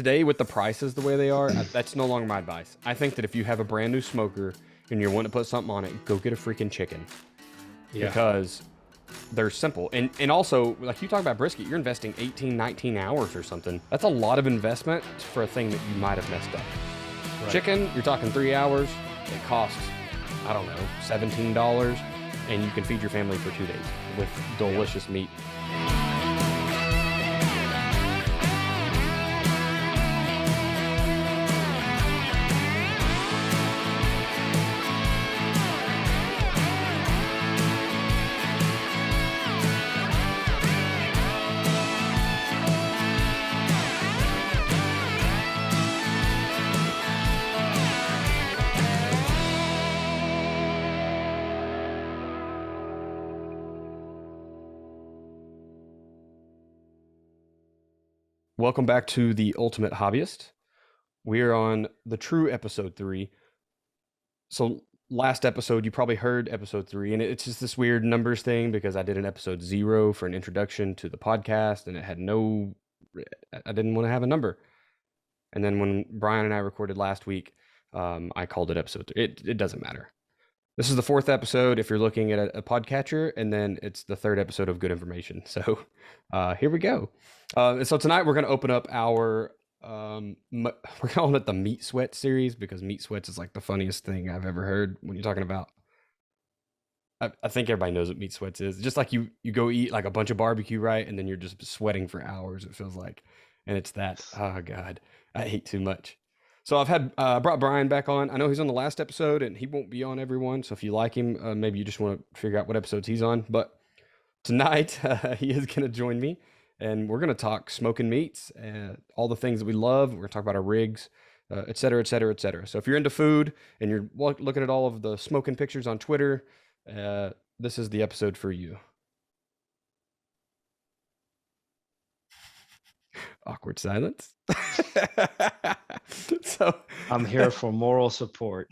today with the prices the way they are, that's no longer my advice. I think that if you have a brand new smoker and you're wanting to put something on it, go get a freaking chicken. Yeah. Because they're simple. And also, like you talk about brisket, you're investing 18, 19 hours or something. That's a lot of investment for a thing that you might have messed up. Right. Chicken, you're talking 3 hours. It costs, I don't know, $17. And you can feed your family for 2 days with delicious meat. Welcome back to the Ultimate Hobbyist. We're on the true episode 3. So last episode, you probably heard episode 3, and it's just this weird numbers thing because I did an episode 0 for an introduction to the podcast, and it had I didn't want to have a number. And then when Brian and I recorded last week, I called it episode 3. It doesn't matter. This is the 4th episode if you're looking at a podcatcher, and then it's the 3rd episode of Good Information. So here we go. And so tonight we're going to open up our, we're calling it the Meat Sweat series because meat sweats is like the funniest thing I've ever heard when you're talking about. I think everybody knows what meat sweats is. Just like you go eat like a bunch of barbecue, right? And then you're just sweating for hours, it feels like. And it's that, oh God, I ate too much. So I've had brought Brian back on. I know he's on the last episode and he won't be on every one. So if you like him, maybe you just want to figure out what episodes he's on. But tonight he is going to join me and we're going to talk smoking meats and all the things that we love. We're going to talk about our rigs, et cetera, et cetera, et cetera. So if you're into food and you're looking at all of the smoking pictures on Twitter, this is the episode for you. Awkward silence. So I'm here for moral support.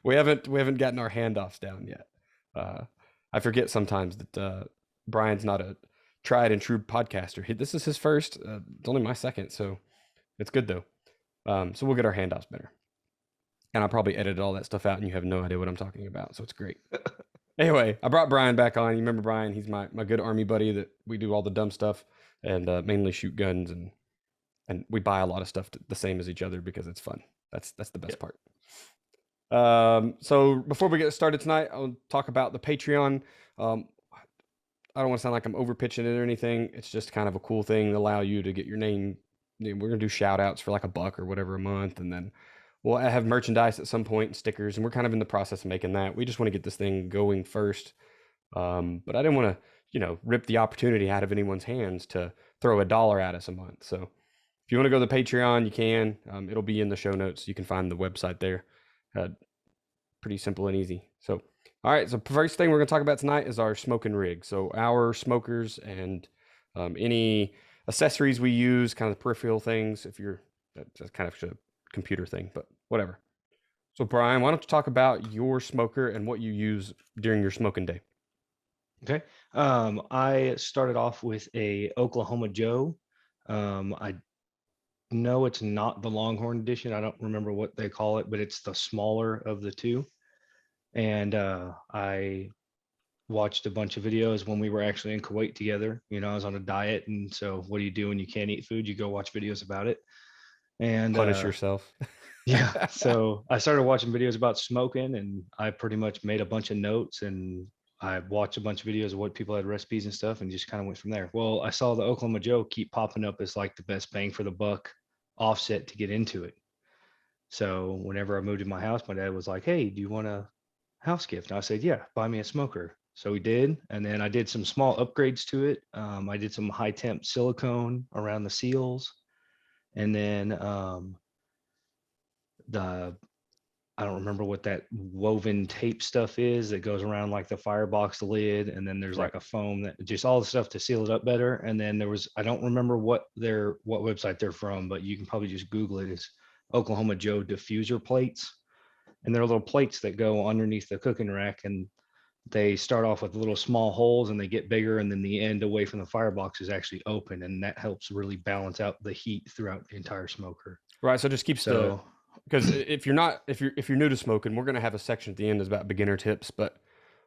We haven't gotten our handoffs down yet. I forget sometimes that Brian's not a tried and true podcaster. This is his first. It's only my second, so it's good though. So we'll get our handoffs better. And I'll probably edit all that stuff out, and you have no idea what I'm talking about. So it's great. Anyway, I brought Brian back on. You remember Brian? He's my good army buddy that we do all the dumb stuff and mainly shoot guns and we buy a lot of stuff the same as each other because it's fun. That's the best part. So before we get started tonight, I'll talk about the Patreon. I don't want to sound like I'm over pitching it or anything. It's just kind of a cool thing to allow you to get your name. We're going to do shout outs for like $1 or whatever a month. And then we'll have merchandise at some point and stickers. And we're kind of in the process of making that. We just want to get this thing going first. But I didn't want to, rip the opportunity out of anyone's hands to throw $1 at us a month. So if you want to go to the Patreon, you can. It'll be in the show notes. You can find the website there. Pretty simple and easy. So, all right. So first thing we're going to talk about tonight is our smoking rig. So our smokers and any accessories we use, kind of peripheral things. That's kind of a computer thing, but whatever. So Brian, why don't you talk about your smoker and what you use during your smoking day? Okay. I started off with a Oklahoma Joe. I know it's not the Longhorn edition. I don't remember what they call it, but it's the smaller of the two. And I watched a bunch of videos when we were actually in Kuwait together. I was on a diet. And so what do you do when you can't eat food? You go watch videos about it. And punish yourself. Yeah. So I started watching videos about smoking and I pretty much made a bunch of notes and I watched a bunch of videos of what people had recipes and stuff and just kind of went from there. Well, I saw the Oklahoma Joe keep popping up as like the best bang for the buck offset to get into it. So whenever I moved to my house, my dad was like, "Hey, do you want a house gift?" And I said, "Yeah, buy me a smoker." So we did. And then I did some small upgrades to it. I did some high temp silicone around the seals. And then I don't remember what that woven tape stuff is that goes around like the firebox lid. And then there's like a foam that just all the stuff to seal it up better. And then I don't remember what website they're from, but you can probably just Google it. It's Oklahoma Joe diffuser plates. And they're little plates that go underneath the cooking rack. And they start off with little small holes and they get bigger, and then the end away from the firebox is actually open, and that helps really balance out the heat throughout the entire smoker. Right. So it just keeps the, So because if you're new to smoking, we're gonna have a section at the end that's about beginner tips, but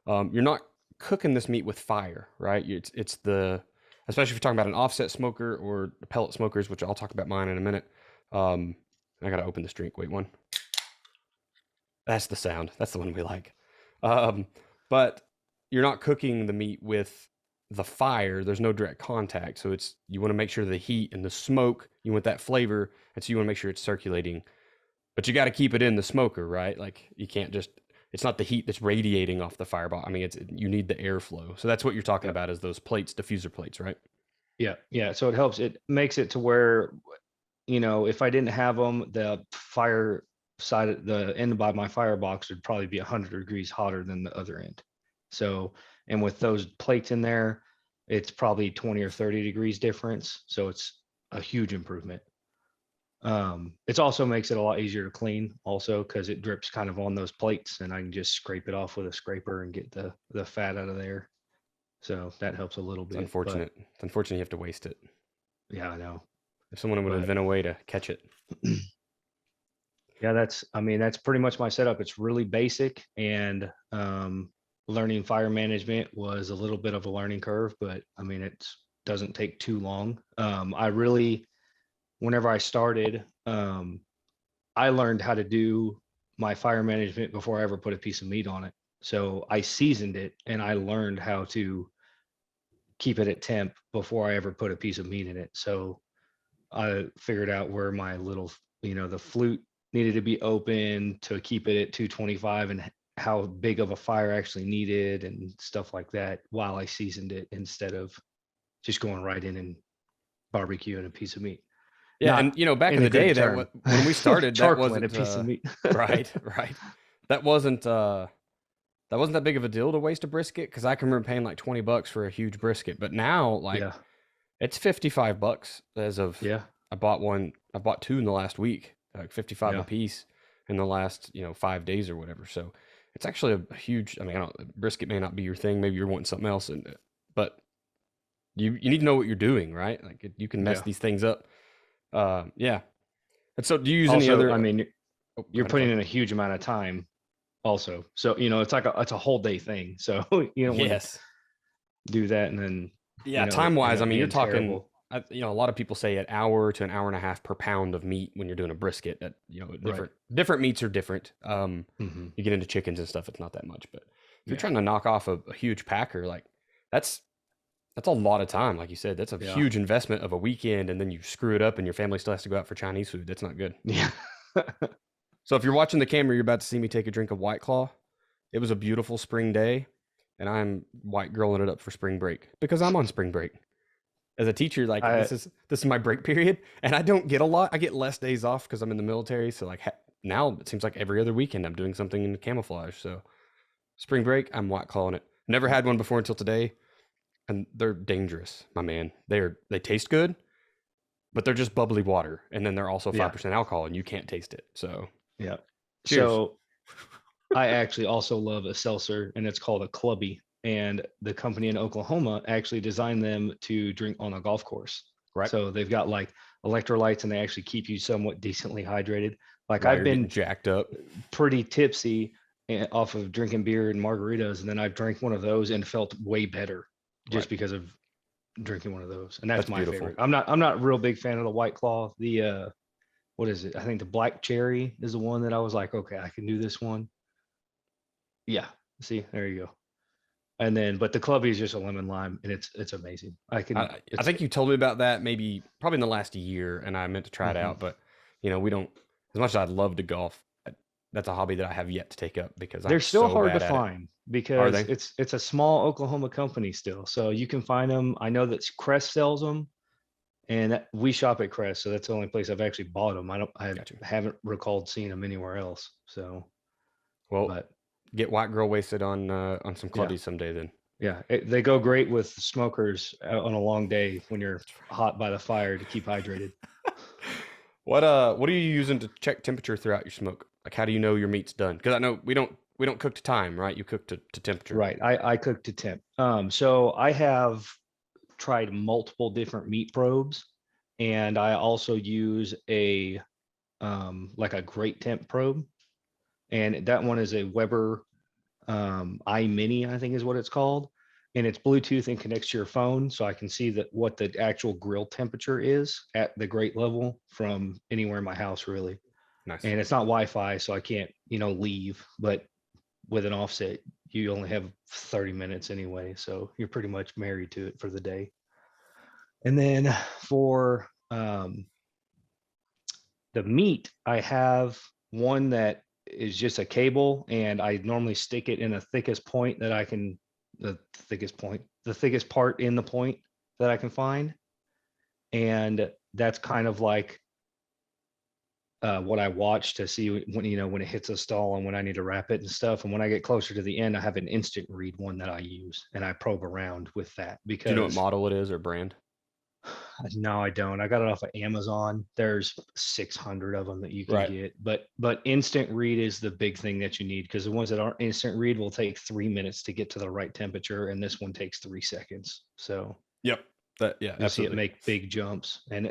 you're not cooking this meat with fire, right? It's the, especially if you're talking about an offset smoker or pellet smokers, which I'll talk about mine in a minute. I gotta open this drink. Wait, one. That's the sound. That's the one we like. Um, but you're not cooking the meat with the fire. There's no direct contact, so it's, you want to make sure the heat and the smoke. You want that flavor, and so you want to make sure it's circulating. But you got to keep it in the smoker, right? Like you can't just. It's not the heat that's radiating off the firebox. I mean, you need the airflow. So that's what you're talking about, is those plates, diffuser plates, right? yeah. So it helps. It makes it to where, if I didn't have them, the fire side, the end by my firebox would probably be 100 degrees hotter than the other end. So, and with those plates in there, it's probably 20 or 30 degrees difference. So it's a huge improvement. It also makes it a lot easier to clean also, because it drips kind of on those plates, and I can just scrape it off with a scraper and get the fat out of there. So that helps a little It's bit. unfortunate. It's unfortunate you have to waste it. Yeah, I know. If someone would invent a way to catch it. Yeah, that's pretty much my setup. It's really basic, and learning fire management was a little bit of a learning curve, but I mean, it doesn't take too long. Whenever I started, I learned how to do my fire management before I ever put a piece of meat on it. So I seasoned it, and I learned how to keep it at temp before I ever put a piece of meat in it. So I figured out where my little, the flute needed to be open to keep it at 225, and how big of a fire actually needed and stuff like that while I seasoned it, instead of just going right in and barbecuing a piece of meat. Yeah, Not and back in in a the day, good term. when we started, that Charcoaling a wasn't piece of meat. right, right. That wasn't that big of a deal to waste a brisket, because I can remember paying like $20 for a huge brisket. But now, like, Yeah. it's $55 as of. Yeah. I bought two in the last week, like 55 a Yeah. piece in the last 5 days or whatever. So it's actually a huge. I mean, brisket may not be your thing. Maybe you're wanting something else, but you need to know what you're doing, right? Like you can mess Yeah. these things up. Yeah. And so, do you use any Also, other? I mean, Oh, go you're ahead. I'm putting sorry. in a huge amount of time also. So, it's a whole day thing. So you don't want to Yes. do that and then, Yeah. it Time end wise, I up mean, you're being talking. terrible. A lot of people say an hour to an hour and a half per pound of meat when you're doing a brisket. That Right. different meats are different. Hmm. You get into chickens and stuff, it's not that much. But if you're Yeah. trying to knock off a huge packer, like that's that's a lot of time. Like you said, that's a Yeah. huge investment of a weekend, and then you screw it up, and your family still has to go out for Chinese food. That's not good. Yeah. So if you're watching the camera, you're about to see me take a drink of White Claw. It was a beautiful spring day, and I'm white girling it up for spring break because I'm on spring break. As a teacher, like I, this is my break period, and I don't get a lot. I get less days off because I'm in the military. So like now it seems like every other weekend I'm doing something in camouflage. So spring break, I'm white clawing it. Never had one before until today, and they're dangerous, my man. They taste good, but they're just bubbly water, and then they're also yeah. 5% alcohol, and you can't taste it. So Yeah. cheers. So I actually also love a seltzer, and it's called a Clubby. And the company in Oklahoma actually designed them to drink on a golf course. Right. So they've got like electrolytes, and they actually keep you somewhat decently hydrated. Like While I've you're getting been jacked up. pretty tipsy off of drinking beer and margaritas, and then I've drank one of those and felt way better just Right. because of drinking one of those. And that's my beautiful. favorite. I'm not a real big fan of the White Claw. The what is it? I think the black cherry is the one that I was like, okay, I can do this one. Yeah. See, there you go. And then, but the Clubby is just a lemon lime, and it's amazing. I think you told me about that probably in the last year, and I meant to try it Mhm. out, but we don't. As much as I'd love to golf, that's a hobby that I have yet to take up because I'm They're still so hard to bad at it. find Are because they? it's a small Oklahoma company still, so you can find them. I know that Crest sells them, and we shop at Crest, so that's the only place I've actually bought them. I Gotcha. haven't recalled seeing them anywhere else. So, Well, but get white girl wasted on some yeah, clubbies someday then. yeah, they go great with smokers on a long day when you're hot by the fire to keep hydrated. What are you using to check temperature throughout your smoke? Like, how do you know your meat's done? Because I know we don't we don't cook to time, right? You cook to temperature. Right. I cook to temp. So I have tried multiple different meat probes, and I also use a like a great temp probe, and that one is a Weber iMini, I think is what it's called, and it's Bluetooth and connects to your phone, so I can see that what the actual grill temperature is at the grate level from anywhere in my house, really. Nice. And it's not Wi-Fi, so I can't, leave. But with an offset, you only have 30 minutes anyway, so you're pretty much married to it for the day. And then for the meat, I have one that is just a cable, and I normally stick it in the thickest point that I can, the thickest part in the point that I can find. And that's kind of like what I watch to see when it hits a stall and when I need to wrap it and stuff. And when I get closer to the end, I have an instant read one that I use, and I probe around with that Do you know what because model it is or brand? no, I don't. I got it off of Amazon. There's 600 of them that you can Right. get, but instant read is the big thing that you need, because the ones that aren't instant read will take 3 minutes to get to the right temperature, and this one takes 3 seconds. So Yep. Yeah, you'll see it absolutely. make big jumps, and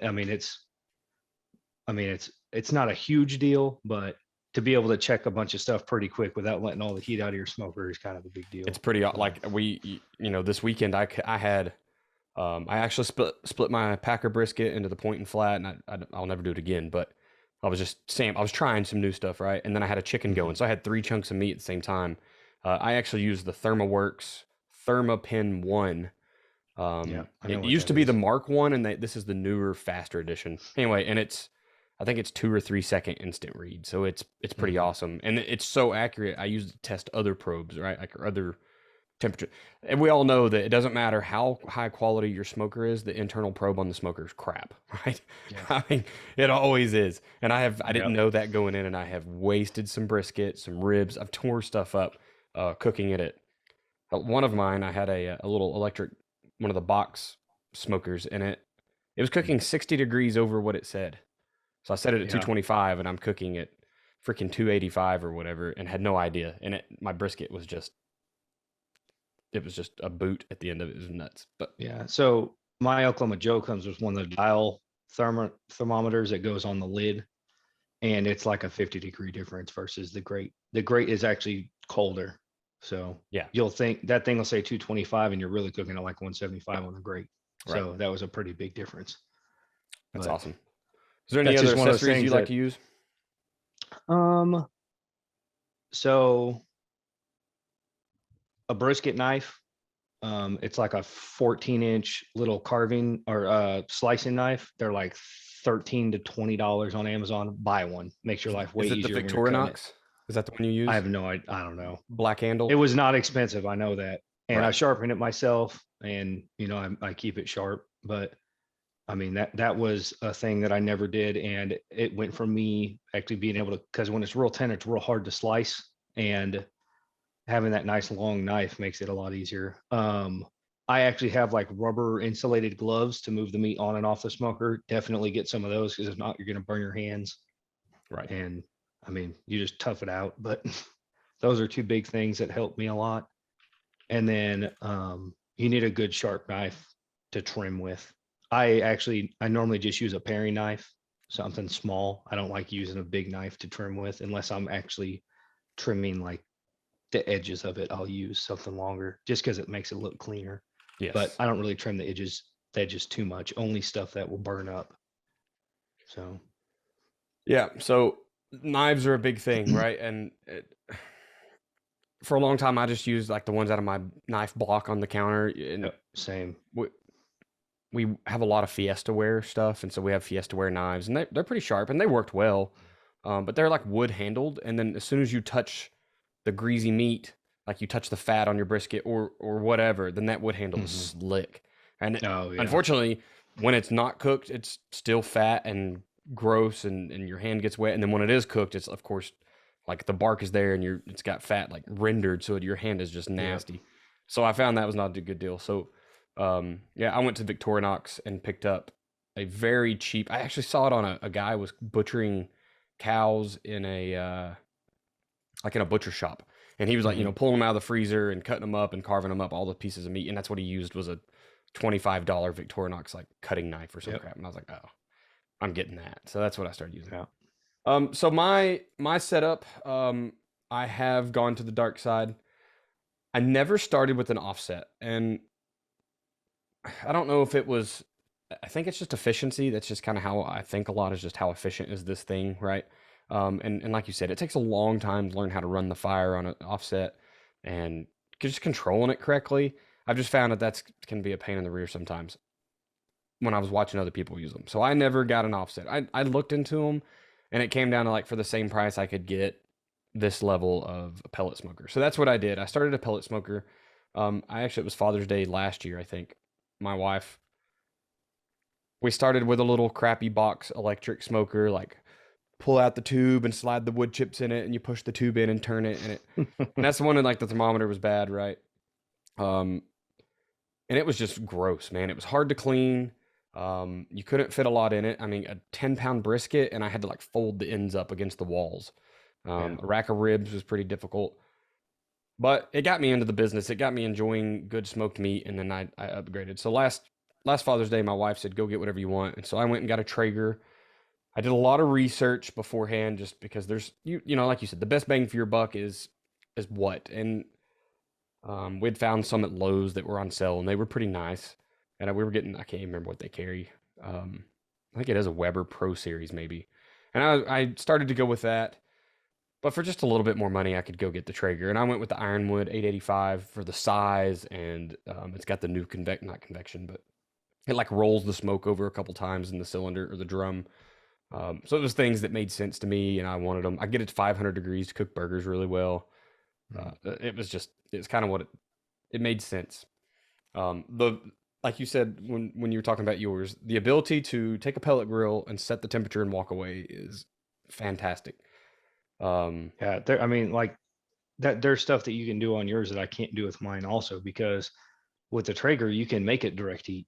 it's not a huge deal, but to be able to check a bunch of stuff pretty quick without letting all the heat out of your smoker is kind of a big deal. It's pretty So, like this weekend I had I actually split my Packer brisket into the point and flat, and I'll never do it again. But I was trying some new stuff, right? And then I had a chicken going, so I had 3 chunks of meat at the same time. I actually used the ThermoWorks ThermaPen One. yeah, I know It what used that to be is. the Mark One, and this is the newer, faster edition. Anyway, and I think it's 2 or 3 second instant read, so it's pretty Mhm. awesome, and it's so accurate. I use it to test other probes, right? Like other temperature. And we all know that it doesn't matter how high quality your smoker is, the internal probe on the smoker is crap, right? Yeah. I mean, it always is. And I didn't Yep. know that going in, and I have wasted some brisket, some ribs. I've tore stuff up cooking it at one of mine. I had a little electric, one of the box smokers, and it was cooking 60 degrees over what it said. So I set it at Yeah. 225, and I'm cooking at freaking 285 or whatever, and had no idea. And my brisket was just a boot at the end of it. It was nuts. But Yeah. So my Oklahoma Joe comes with one of the dial thermometers that goes on the lid, and it's like a 50-degree difference versus the grate. The grate is actually colder. So yeah, you'll think that thing will say 225, and you're really cooking at like 175 on the grate. right. So that was a pretty big difference. That's But awesome. Is there any that's other just one of those accessories you things like that to use? um so a brisket knife. It's like a 14-inch little carving or slicing knife. They're like $13 to $20 on Amazon. Buy one. Makes your life way Is it the easier when you're cutting it. Victorinox? Is that the one you I use? have no idea. I don't know. Black handle? It was not expensive. I know that. And I Right. sharpen it myself, and I keep it sharp. But I mean, that was a thing that I never did. And it went from me actually being able to, because when it's real tender, it's real hard to slice. And having that nice long knife makes it a lot easier. I actually have like rubber insulated gloves to move the meat on and off the smoker. Definitely get some of those, because if not, you're going to burn your hands. Right. And I mean, you just tough it out. But those are 2 big things that help me a lot. And then you need a good sharp knife to trim with. I normally just use a paring knife, something small. I don't like using a big knife to trim with unless I'm actually trimming like the edges of it. I'll use something longer just because it makes it look cleaner. But Yes. I don't really trim the edges too much. Only stuff that will burn up. So Yeah. So knives are a big thing, right? And for a long time, I just used like the ones out of my knife block on the counter. And same. we have a lot of Fiesta ware stuff, and so we have Fiesta ware knives, and they're pretty sharp, and they worked well. But they're like wood handled, and then as soon as you touch the greasy meat, like you touch the fat on your brisket or whatever, then that wood handle is slick. And Oh yeah. unfortunately, when it's not cooked, it's still fat and gross, and your hand gets wet. And then when it is cooked, it's of course like the bark is there, and it's got fat like rendered, so your hand is just nasty. So I found that was not a good deal. So yeah, I went to Victorinox and picked up a very cheap. I actually saw it on a guy was butchering cows in a like in a butcher shop, And he was like, Mhm. pulling them out of the freezer and cutting them up and carving them up, all the pieces of meat. And that's what he used was a $25 Victorinox like cutting knife or some Yep. crap. And I was like, oh, I'm getting that. So that's what I started using. Yeah. So my setup, I have gone to the dark side. I never started with an offset, and I don't know if it was. I think it's just efficiency. That's just kind of how I think a lot is just how efficient is this thing, right? And like you said, it takes a long time to learn how to run the fire on an offset, and just controlling it correctly. I've just found that that's can be a pain in the rear sometimes when I was watching other people use them. So I never got an offset. I looked into them, and it came down to like for the same price I could get this level of a pellet smoker. So that's what I did. I started a pellet smoker. It was Father's Day last year, I think. My wife, we started with a little crappy box electric smoker, like pull out the tube and slide the wood chips in it, and you push the tube in and turn it, and that's the one that like the thermometer was bad, right? Um, and it was just gross, man. It was hard to clean. You couldn't fit a lot in it. I mean, a 10-pound brisket, and I had to like fold the ends up against the walls. Yeah. A rack of ribs was pretty difficult, but it got me into the business. It got me enjoying good smoked meat, and then I upgraded. So last Father's Day, my wife said, "Go get whatever you want," and so I went and got a Traeger. I did a lot of research beforehand, just because there's like you said, the best bang for your buck is what, and we'd found some at Lowe's that were on sale, and they were pretty nice. And we were getting, I can't even remember what they carry. I think it is a Weber Pro Series maybe. And I started to go with that. But for just a little bit more money, I could go get the Traeger. And I went with the Ironwood 885 for the size, and it's got the new not convection, but it like rolls the smoke over a couple times in the cylinder or the drum. So it was things that made sense to me, and I wanted them. I get it to 500 degrees to cook burgers really well. It's kind of what it made sense. The Like you said when you were talking about yours, the ability to take a pellet grill and set the temperature and walk away is fantastic. Yeah. There, I mean, like that, there's stuff that you can do on yours that I can't do with mine also, because with the Traeger, you can make it direct heat,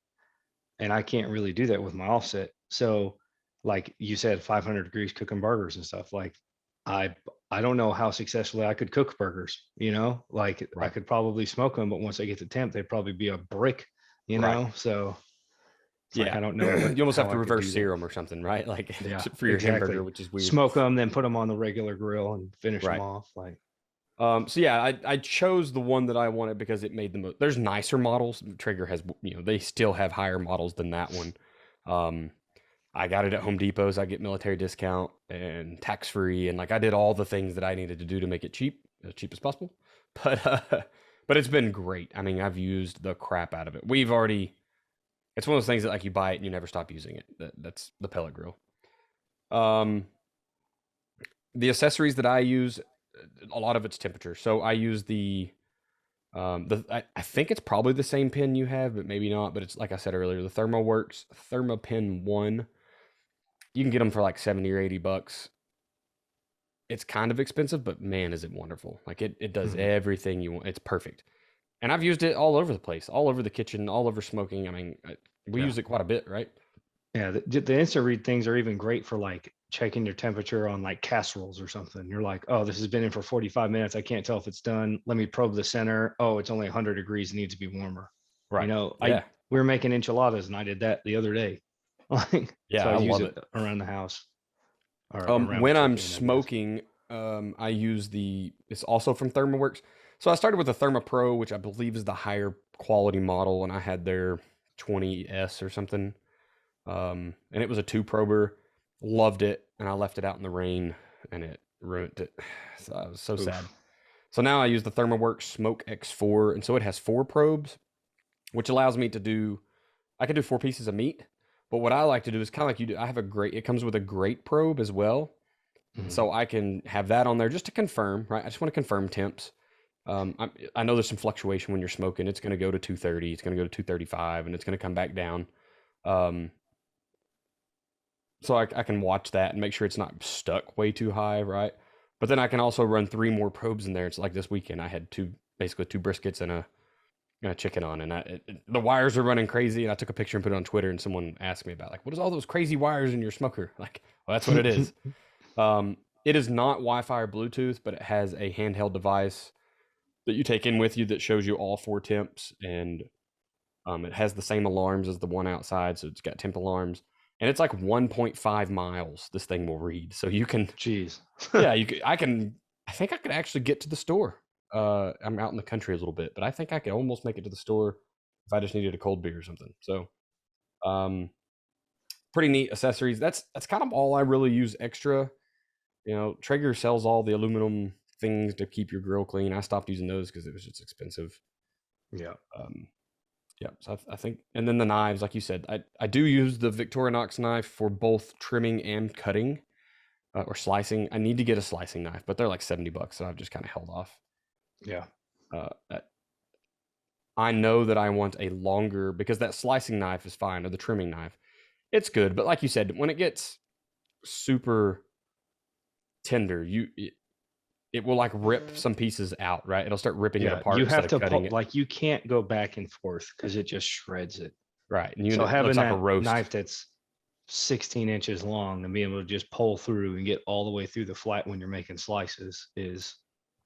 and I can't really do that with my offset. So, like you said, 500 degrees cooking burgers and stuff. Like, I I don't know how successfully I could cook burgers. Like I Right, could probably smoke them, but once I get to temp, they'd probably be a brick. right. So it's like Yeah, I don't know you almost have how to I could reverse do that. serum or something, right? Like Yeah, for your hamburger, exactly. which is weird. Smoke them, then put them on the regular grill and finish them Right. off. Like, So yeah, I chose the one that I wanted because it made the most. There's nicer models. Traeger has, they still have higher models than that one. Um, I got it at Home Depot's. I get military discount and tax free, and like I did all the things that I needed to do to make it cheap, as cheap as possible. But but it's been great. I mean, I've used the crap out of it. It's one of those things that like you buy it and you never stop using it. That's the pellet grill. Um, the accessories that I use, a lot of it's temperature. So I use I think it's probably the same pen you have, but maybe not. But it's like I said earlier, the ThermoWorks ThermaPen One. You can get them for like 70 or $80. It's kind of expensive, but man, is it wonderful. Like it does mhm. everything you want. It's perfect. And I've used it all over the place, all over the kitchen, all over smoking. I mean, we Yeah. use it quite a bit, right? Yeah, the instant read things are even great for like checking your temperature on like casseroles or something. You're like, oh, this has been in for 45 minutes. I can't tell if it's done. Let me probe the center. Oh, it's only 100 degrees. It needs to be warmer. Right. I Yeah. we were making enchiladas and I did that the other day. Like, so Yeah, I I use love it it. around the house or around the When I'm cooking, I guess. smoking, I use it's also from ThermoWorks. So I started with the Therma Pro, which I believe is the higher quality model, and I had their 20S or something. And it was a two prober. Loved it, and I left it out in the rain, and it ruined it. So I was so sad. Oof. So now I use the ThermoWorks Smoke X4, and so it has four probes, which allows me to do. I can do four pieces of meat, but what I like to do is kind of like you do. I have a great. It comes with a great probe as well, Mhm. so I can have that on there just to confirm. Right, I just want to confirm temps. I know there's some fluctuation when you're smoking. It's going to go to 230. It's going to go to 235, and it's going to come back down. Um, so I can watch that and make sure it's not stuck way too high, right? But then I can also run three more probes in there. It's like this weekend I had basically two briskets and a chicken on, and the wires are running crazy. And I took a picture and put it on Twitter, and someone asked me about like, what is all those crazy wires in your smoker? Like, well, that's what it is. It is not Wi-Fi or Bluetooth, but it has a handheld device that you take in with you that shows you all 4 temps, and it has the same alarms as the one outside, so it's got temp alarms, and it's like 1.5 miles this thing will read. So you can, Jeez. yeah, I think I could actually get to the store. I'm out in the country a little bit, but I think I could almost make it to the store if I just needed a cold beer or something. So, pretty neat accessories. That's kind of all I really use extra. You know, Traeger sells all the aluminum things to keep your grill clean. I stopped using those because it was just expensive. Yeah. Yeah, so I think, and then the knives, like you said, I do use the Victorinox knife for both trimming and cutting, or slicing. I need to get a slicing knife, but they're like $70, so I've just kind of held off. Yeah. I know that I want a longer, because that slicing knife is fine, or the trimming knife, it's good. But like you said, when it gets super tender, it will like rip some pieces out, right? It'll start ripping it apart You instead have of to cutting it. like you can't go back and forth because it just shreds it. Right, and So it having looks like a that roast. knife that's 16 inches long and being able to just pull through and get all the way through the flat when you're making slices is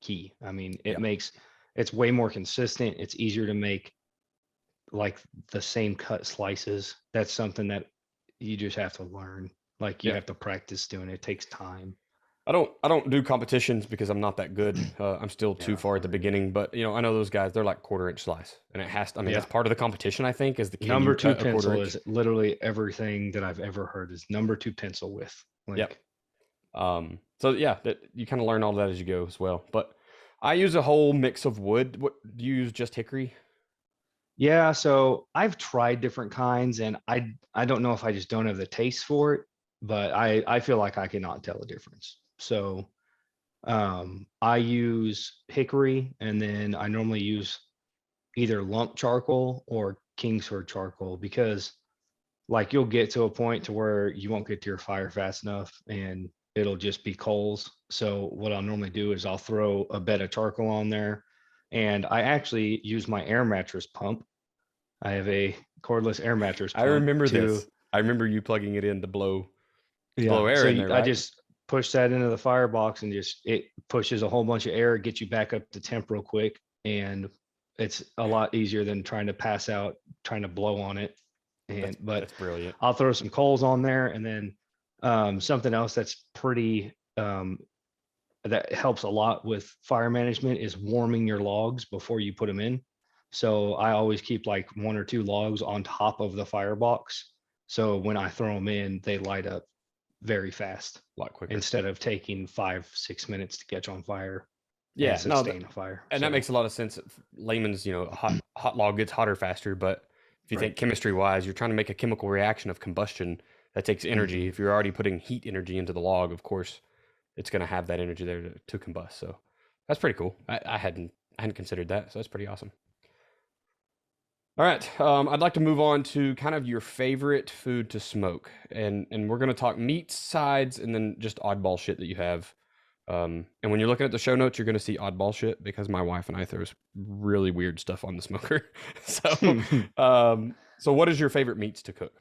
key. I mean, it's way more consistent. It's easier to make like the same cut slices. That's something that you just have to learn. Like you have to practice doing it. It takes time. I don't do competitions because I'm not that good. I'm still too far at the beginning, but you know, I know those guys, they're like 1/4 inch slice, and it has to, I mean, that's part of the competition, I think, is the Number 2 cut a 1/4 pencil inch? is literally everything that I've ever heard is number 2 pencil width. Like, Yep. So yeah, that you kind of learn all that as you go as well. But I use a whole mix of wood. What do you use? Just hickory? yeah, so I've tried different kinds and I don't know if I just don't have the taste for it, but I feel like I cannot tell the difference. So I use hickory and then I normally use either lump charcoal or Kingsford charcoal because like you'll get to a point to where you won't get to your fire fast enough and it'll just be coals. So what I'll normally do is I'll throw a bed of charcoal on there and I actually use my air mattress pump. I have a cordless air mattress I pump remember to, this. I remember you plugging it in to blow yeah. air So in there, I right? just push that into the firebox and just, it pushes a whole bunch of air, gets you back up to temp real quick. And it's a lot easier than trying to pass out, trying to blow on it. And, but That's brilliant. I'll throw some coals on there and then something else that's pretty, that helps a lot with fire management is warming your logs before you put them in. So I always keep like 1 or 2 logs on top of the firebox. So when I throw them in, they light up very fast A lot quicker. instead of taking 5-6 minutes to catch on fire. Yeah, and sustain a fire. and So, that makes a lot of sense. Layman's, you know, a hot log gets hotter faster, but if you think chemistry wise, you're trying to make a chemical reaction of combustion that takes energy. If you're already putting heat energy into the log, of course, it's going to have that energy there to combust. So that's pretty cool. I hadn't considered that, so that's pretty awesome. All right, I'd like to move on to kind of your favorite food to smoke, and we're going to talk meats, sides, and then just oddball shit that you have. And when you're looking at the show notes, you're going to see oddball shit because my wife and I throw really weird stuff on the smoker. So what is your favorite meats to cook?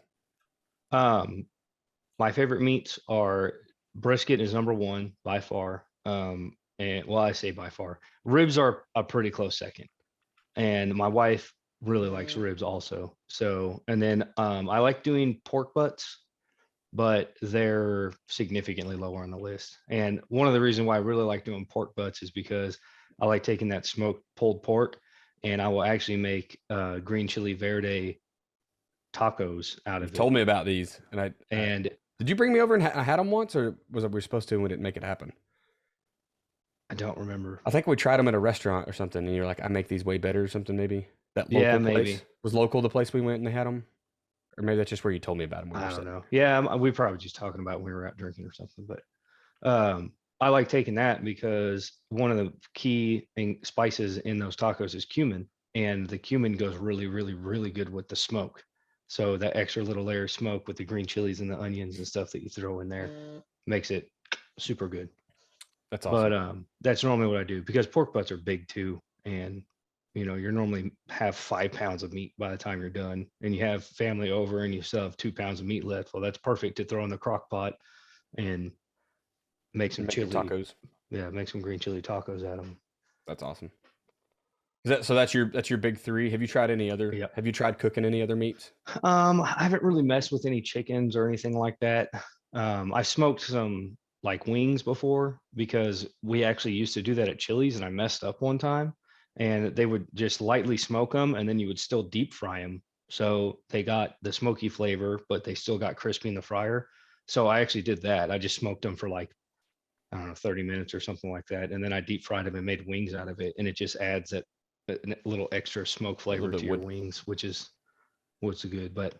my favorite meats are brisket is number 1 by far. And well, I say by far, ribs are a pretty close second. And my wife really likes ribs also. So, and then I like doing pork butts, but they're significantly lower on the list. And one of the reasons why I really like doing pork butts is because I like taking that smoked pulled pork and I will actually make green chili verde tacos out of it. Told me about these, and did you bring me over and I had them once, or was we supposed to and we didn't make it happen? I don't remember. I think we tried them at a restaurant or something, and you're like, I make these way better or something. Maybe that local maybe. place was local. The place we went and they had them, or maybe that's just where you told me about them. I don't know. Yeah, we probably just talking about when we were out drinking or something. But I like taking that because one of the key spices in those tacos is cumin, and the cumin goes really, really, really good with the smoke. So that extra little layer of smoke with the green chilies and the onions and stuff that you throw in there makes it super good. That's awesome. But that's normally what I do because pork butts are big too, and you're normally have 5 pounds of meat by the time you're done, and you have family over and you still have 2 pounds of meat left. Well, that's perfect to throw in the crock pot and make some chili tacos. Yeah, make some green chili tacos out of them. That's awesome. So that's your big three. Have you tried any other? Yeah. Have you tried cooking any other meats? I haven't really messed with any chickens or anything like that. I smoked some like wings before because we actually used to do that at Chili's, and I messed up one time, and they would just lightly smoke them and then you would still deep fry them. So they got the smoky flavor, but they still got crispy in the fryer. So I actually did that. I just smoked them for like, I don't know, 30 minutes or something like that. And then I deep fried them and made wings out of it. And it just adds that a little extra smoke A little flavor bit to your wood. wings, which is what's good. But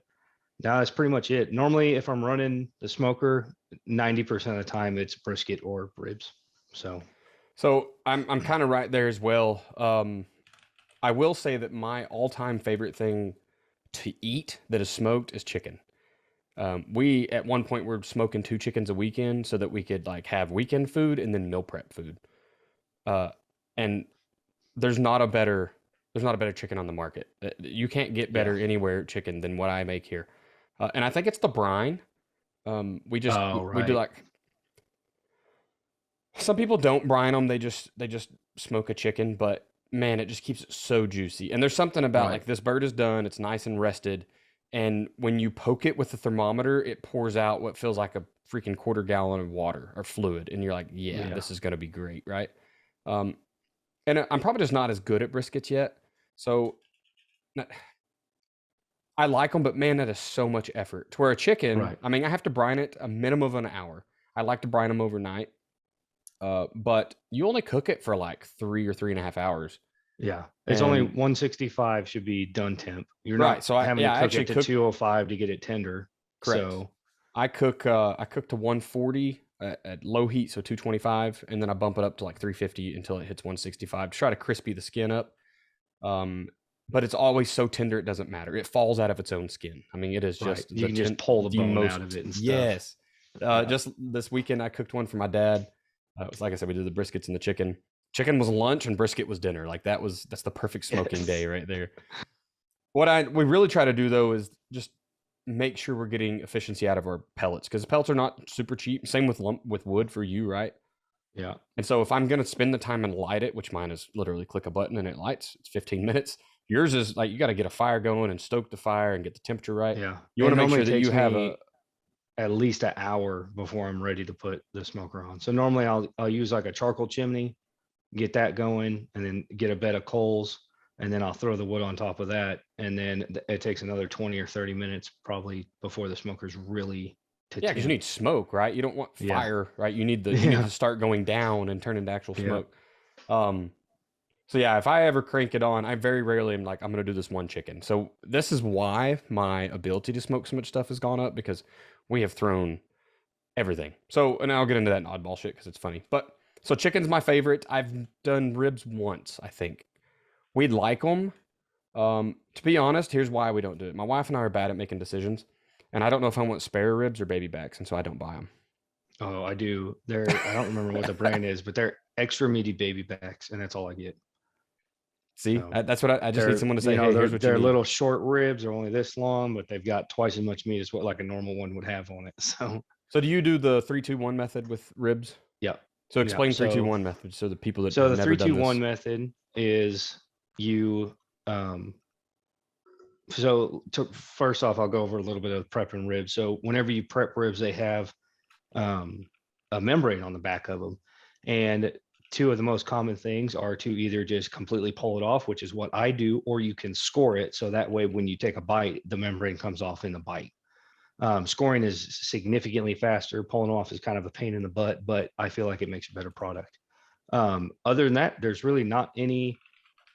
no, that's pretty much it. Normally, if I'm running the smoker, 90% of the time it's brisket or ribs. So So I'm kind of right there as well. I will say that my all-time favorite thing to eat that is smoked is chicken. We at one point were smoking 2 chickens a weekend so that we could like have weekend food and then meal prep food. Uh, and there's not a better there's not a better chicken on the market. You can't get yeah. better anywhere chicken than what I make here. And I think it's the brine. Oh, We do right. like some people don't brine them. They just smoke a chicken, but man, it just keeps it so juicy. And there's something about Right. like this bird is done, it's nice and rested, and when you poke it with the thermometer, it pours out what feels like a freaking quarter gallon of water or fluid, and you're like, yeah, Yeah. this is gonna be great, right? Um, and I'm probably just not as good at briskets yet, so I like them, but man, that is so much effort. To where a chicken, Right. I mean, I have to brine it a minimum of an hour. I like to brine them overnight, but you only cook it for like 3 or 3.5 hours. Yeah. It's only And 165 should be done temp. You're right, not so having to I cook actually it to cook 205 to get it tender. correct. So I cook to 140 at low heat, so 225, and then I bump it up to like 350 until it hits 165 to try to crispy the skin up. Um, but it's always so tender it doesn't matter. It falls out of its own skin. I mean, it is right. just You can just pull the the bone out of most it and stuff. yes. Yeah. Just this weekend I cooked one for my dad. It was like I said, we did the briskets and the chicken. Chicken was lunch and brisket was dinner. Like that's the perfect smoking day Yes. right there. What we really try to do though is just make sure we're getting efficiency out of our pellets because pellets are not super cheap. Same with wood for you, right? Yeah. And so if I'm gonna spend the time and light it, which mine is literally click a button and it lights, it's 15 minutes. Yours is like you got to get a fire going and stoke the fire and get the temperature right. Yeah. You want It to make normally sure that you takes have a me at least an hour before I'm ready to put the smoker on. So normally I'll use like a charcoal chimney, get that going, and then get a bed of coals, and then I'll throw the wood on top of that, and then it takes another 20 or 30 minutes probably before the smoker's really to yeah, because you temp. need smoke, right? You don't want Yeah. fire, right? You need it Yeah. to start going down and turn into actual Yeah. smoke. Um, So yeah, if I ever crank it on, I very rarely am like, I'm gonna do this one chicken. So this is why my ability to smoke so much stuff has gone up because we have thrown everything. So and I'll get into that in oddball shit because it's funny. But so chicken's my favorite. I've done ribs once, I think. We'd like them. To be honest, here's why we don't do it. My wife and I are bad at making decisions, and I don't know if I want spare ribs or baby backs, and so I don't buy them. Oh, I do. I don't remember what the brand is, but they're extra meaty baby backs, and that's all I get. See, So that's what I just need someone to say. Hey, here's what you they're need. little short ribs are only this long, but they've got twice as much meat as what like a normal one would have on it. So So do you do the 3-2-1 method with ribs? yeah. So Yeah. explain 3-2-1 method so the people that So have the never three, done two, one this. method is you um so to, first off, I'll go over a little bit of prepping ribs. So whenever you prep ribs, they have um, a membrane on the back of them. And two of the most common things are to either just completely pull it off, which is what I do, or you can score it. So that way, when you take a bite, the membrane comes off in the bite. Scoring is significantly faster. Pulling off is kind of a pain in the butt, but I feel like it makes a better product. Other than that, there's really not any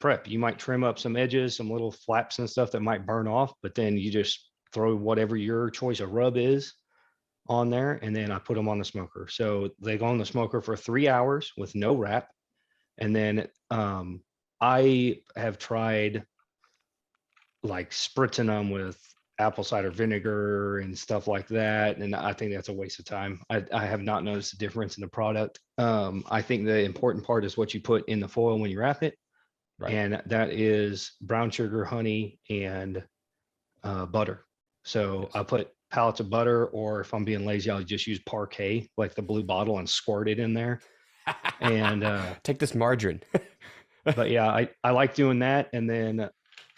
prep. You might trim up some edges, some little flaps and stuff that might burn off, but then you just throw whatever your choice of rub is on there, and then I put them on the smoker. So they go on the smoker for 3 hours with no wrap. And then I have tried like spritzing them with apple cider vinegar and stuff like that. And I think that's a waste of time. I have not noticed a difference in the product. I think the important part is what you put in the foil when you wrap it. Right. And that is brown sugar, honey, and butter. So Yes. I put pallets of butter, or if I'm being lazy, I'll just use Parquet, like the blue bottle, and squirt it in there. And Take this margarine. But yeah, I like doing that. And then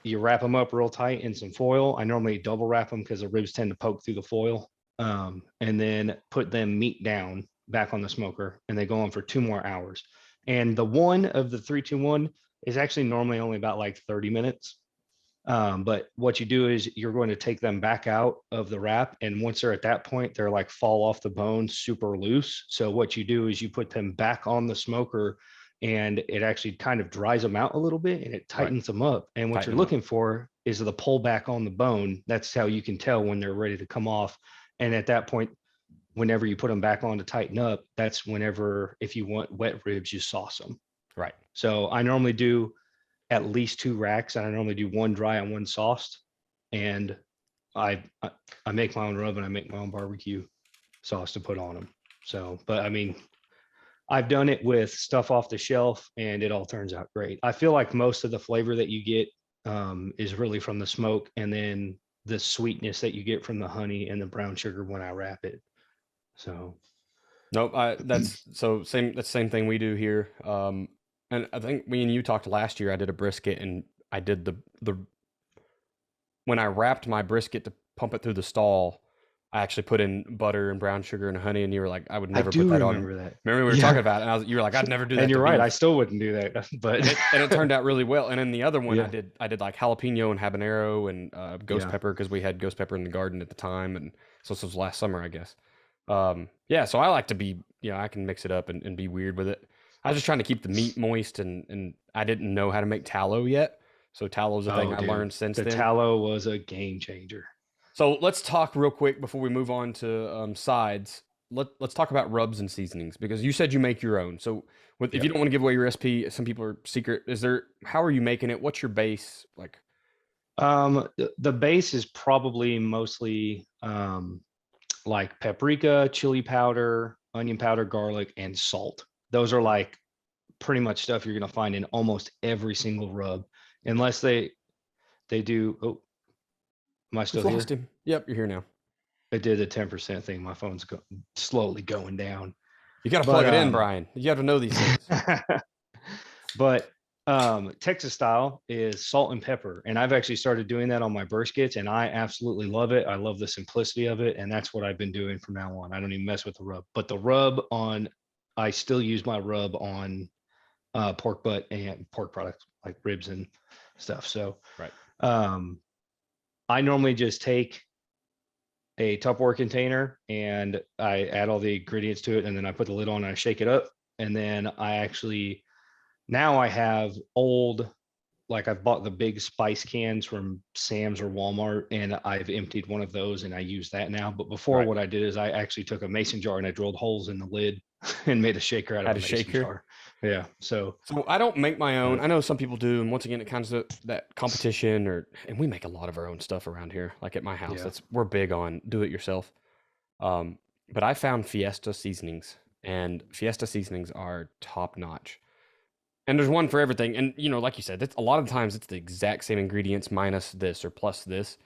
you wrap them up real tight in some foil. I normally double wrap them because the ribs tend to poke through the foil. And then put them meat down back on the smoker, and they go on for 2 more hours. And the one of the 3-2-1 is actually normally only about like 30 minutes. But what you do is you're going to take them back out of the wrap. And once they're at that point, they're like fall off the bone super loose. So what you do is you put them back on the smoker, and it actually kind of dries them out a little bit and it tightens them up. And what Tighten you're them up. looking for is the pull back on the bone. That's how you can tell when they're ready to come off. And at that point, whenever you put them back on to tighten up, that's whenever, if you want wet ribs, you sauce them. Right. So I normally do at least 2 racks, and I normally do 1 dry and 1 sauced. And I make my own rub, and I make my own barbecue sauce to put on them. So, but I mean, I've done it with stuff off the shelf, and it all turns out great. I feel like most of the flavor that you get is really from the smoke, and then the sweetness that you get from the honey and the brown sugar when I wrap it. So Nope. That's same. That's the same thing we do here. And I think me and you talked last year. I did a brisket, and I did the when I wrapped my brisket to pump it through the stall, I actually put in butter and brown sugar and honey, and you were like, I would never put that on. remember that. Remember we were talking about it, and you were like, I'd never do that. And you're to right. beef. I still wouldn't do that, but and it turned out really well. And then the other one, Yeah. I did like jalapeno and habanero and ghost Yeah. pepper, because we had ghost pepper in the garden at the time, and so this was last summer, I guess. Yeah, so I like to be, I can mix it up and be weird with it. I was just trying to keep the meat moist, and I didn't know how to make tallow yet. So tallow is a thing I dude, learned since the then. tallow was a game changer. So let's talk real quick before we move on to sides. Let's talk about rubs and seasonings, because you said you make your own. So if you don't want to give away your recipe, some people are secret. How are you making it? What's your base like? The base is probably mostly like paprika, chili powder, onion powder, garlic, and salt. Those are like pretty much stuff you're gonna find in almost every single rub, unless they do. Oh, am I still here? Lost him. Yep, you're here now. I did the 10% thing. My phone's slowly going down. You got to plug it in, Brian. You have to know these things. But Texas style is salt and pepper. And I've actually started doing that on my briskets, and I absolutely love it. I love the simplicity of it. And that's what I've been doing from now on. I don't even mess with the rub. But the rub I still use my rub on pork butt and pork products like ribs and stuff. So right. I normally just take a Tupperware container and I add all the ingredients to it, and then I put the lid on and I shake it up. And then now I have I've bought the big spice cans from Sam's or Walmart, and I've emptied one of those and I use that now. But before, what I did is I actually took a mason jar and I drilled holes in the lid and made a shaker out of a mason jar. Yeah. So I don't make my own. I know some people do, and once again, it comes to that competition, and we make a lot of our own stuff around here. Like at my house, we're big on do it yourself. But I found Fiesta seasonings, and Fiesta seasonings are top notch. And there's one for everything. And like you said, a lot of times it's the exact same ingredients minus this or plus this.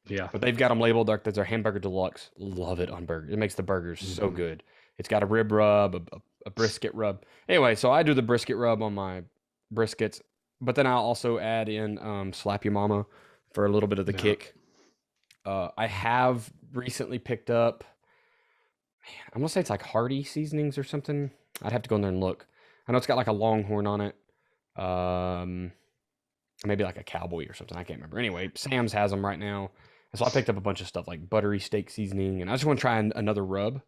Yeah. But they've got them labeled like there's a hamburger deluxe. Love it on burgers. It makes the burgers so good. It's got a rib rub, a brisket rub. Anyway, so I do the brisket rub on my briskets, but then I'll also add in Slap Your Mama for a little bit of the kick. I have recently picked up, I'm going to say it's like Hardy seasonings or something. I'd have to go in there and look. I know it's got like a Longhorn on it. Maybe like a Cowboy or something. I can't remember. Anyway, Sam's has them right now. And so I picked up a bunch of stuff like buttery steak seasoning, and I just want to try another rub.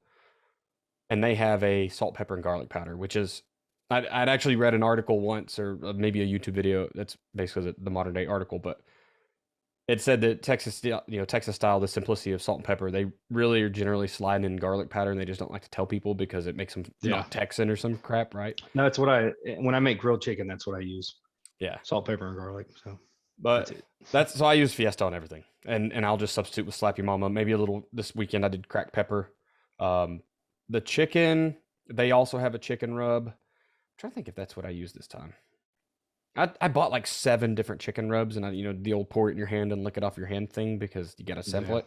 And they have a salt, pepper, and garlic powder, which is, I'd actually read an article once, or maybe a YouTube video. That's basically the modern day article, but it said that Texas style, the simplicity of salt and pepper, they really are generally sliding in garlic powder, and they just don't like to tell people because it makes them not Texan or some crap, right? No, that's what when I make grilled chicken, that's what I use. Yeah, salt, pepper, and garlic. So, but so I use Fiesta on everything, and I'll just substitute with Slap Your Mama. Maybe a little this weekend. I did cracked pepper. The chicken, they also have a chicken rub. I'm trying to think if that's what I used this time. I bought like 7 different chicken rubs, and the old pour it in your hand and lick it off your hand thing, because you got to sample it.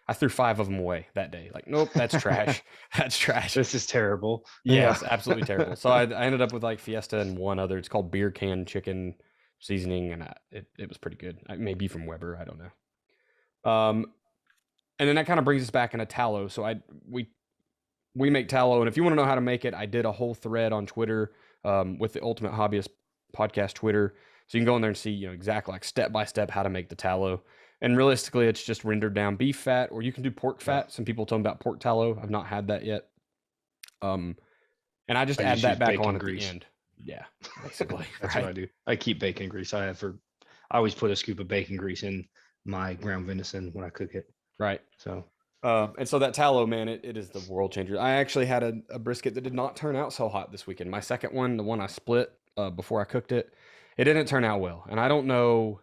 I threw 5 of them away that day. Like, nope, that's trash. That's trash. This is terrible. Yes, absolutely terrible. So I ended up with like Fiesta and one other. It's called beer can chicken seasoning, and it was pretty good. Maybe from Weber, I don't know. And then that kind of brings us back into tallow. So we make tallow, and if you want to know how to make it, I did a whole thread on Twitter with the Ultimate Hobbyist podcast Twitter, so you can go in there and see exactly like step by step how to make the tallow. And realistically, it's just rendered down beef fat, or you can do pork fat. Some people tell me about pork tallow. I've not had that yet. And I just add that back on at the end. Yeah, basically. That's what I do. I keep bacon grease. I always put a scoop of bacon grease in my ground venison when I cook it. Right. So. And so that tallow, man, it is the world changer. I actually had a brisket that did not turn out so hot this weekend. My second one, the one I split before I cooked it, it didn't turn out well. And I don't know,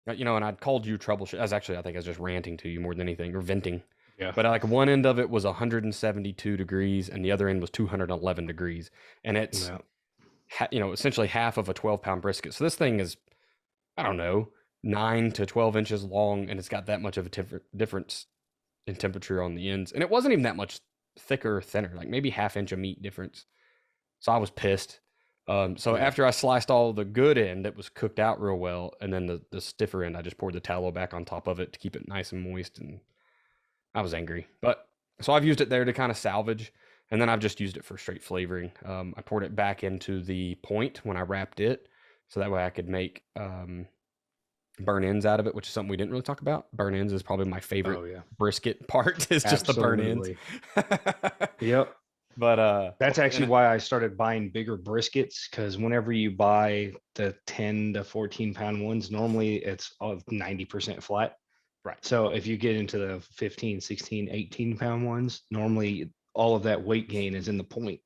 and I'd called you troubleshoot. I think I was just ranting to you more than anything, or venting. Yeah. But like one end of it was 172 degrees and the other end was 211 degrees. And it's, essentially half of a 12-pound brisket. So this thing is, I don't know, 9 to 12 inches long, and it's got that much of a difference in temperature on the ends, and it wasn't even that much thicker or thinner, like maybe half inch of meat difference. So I was pissed. After I sliced all the good end, it was cooked out real well, and then the stiffer end, I just poured the tallow back on top of it to keep it nice and moist, and I was angry. But so I've used it there to kind of salvage, and then I've just used it for straight flavoring. I poured it back into the point when I wrapped it, so that way I could make burn ends out of it, which is something we didn't really talk about. Burn ends is probably my favorite brisket part, is just the burn ends. Yep. But that's actually why I started buying bigger briskets, because whenever you buy the 10 to 14 pound ones, normally it's 90% flat. Right. So if you get into the 15, 16, 18 pound ones, normally all of that weight gain is in the point.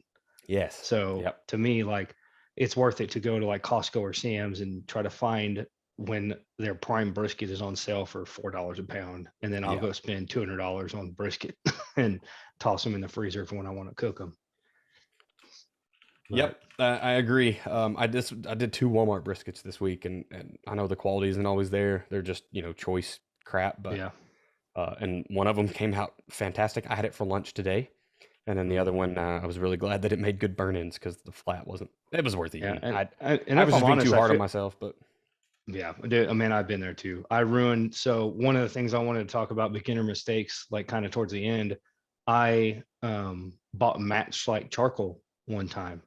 Yes. So to me, like, it's worth it to go to like Costco or Sam's and try to find when their prime brisket is on sale for $4 a pound, and then I'll go spend $200 on brisket and toss them in the freezer for when I want to cook them. Yep, I agree. I did 2 Walmart briskets this week, and I know the quality isn't always there. They're just choice crap, but and one of them came out fantastic. I had it for lunch today, and then the other one, I was really glad that it made good burn-ins, because the flat wasn't. It was worth it. Yeah, I was just being too hard on myself, but. Yeah, I mean, I've been there too. So one of the things I wanted to talk about, beginner mistakes, like kind of towards the end, I bought match like charcoal one time,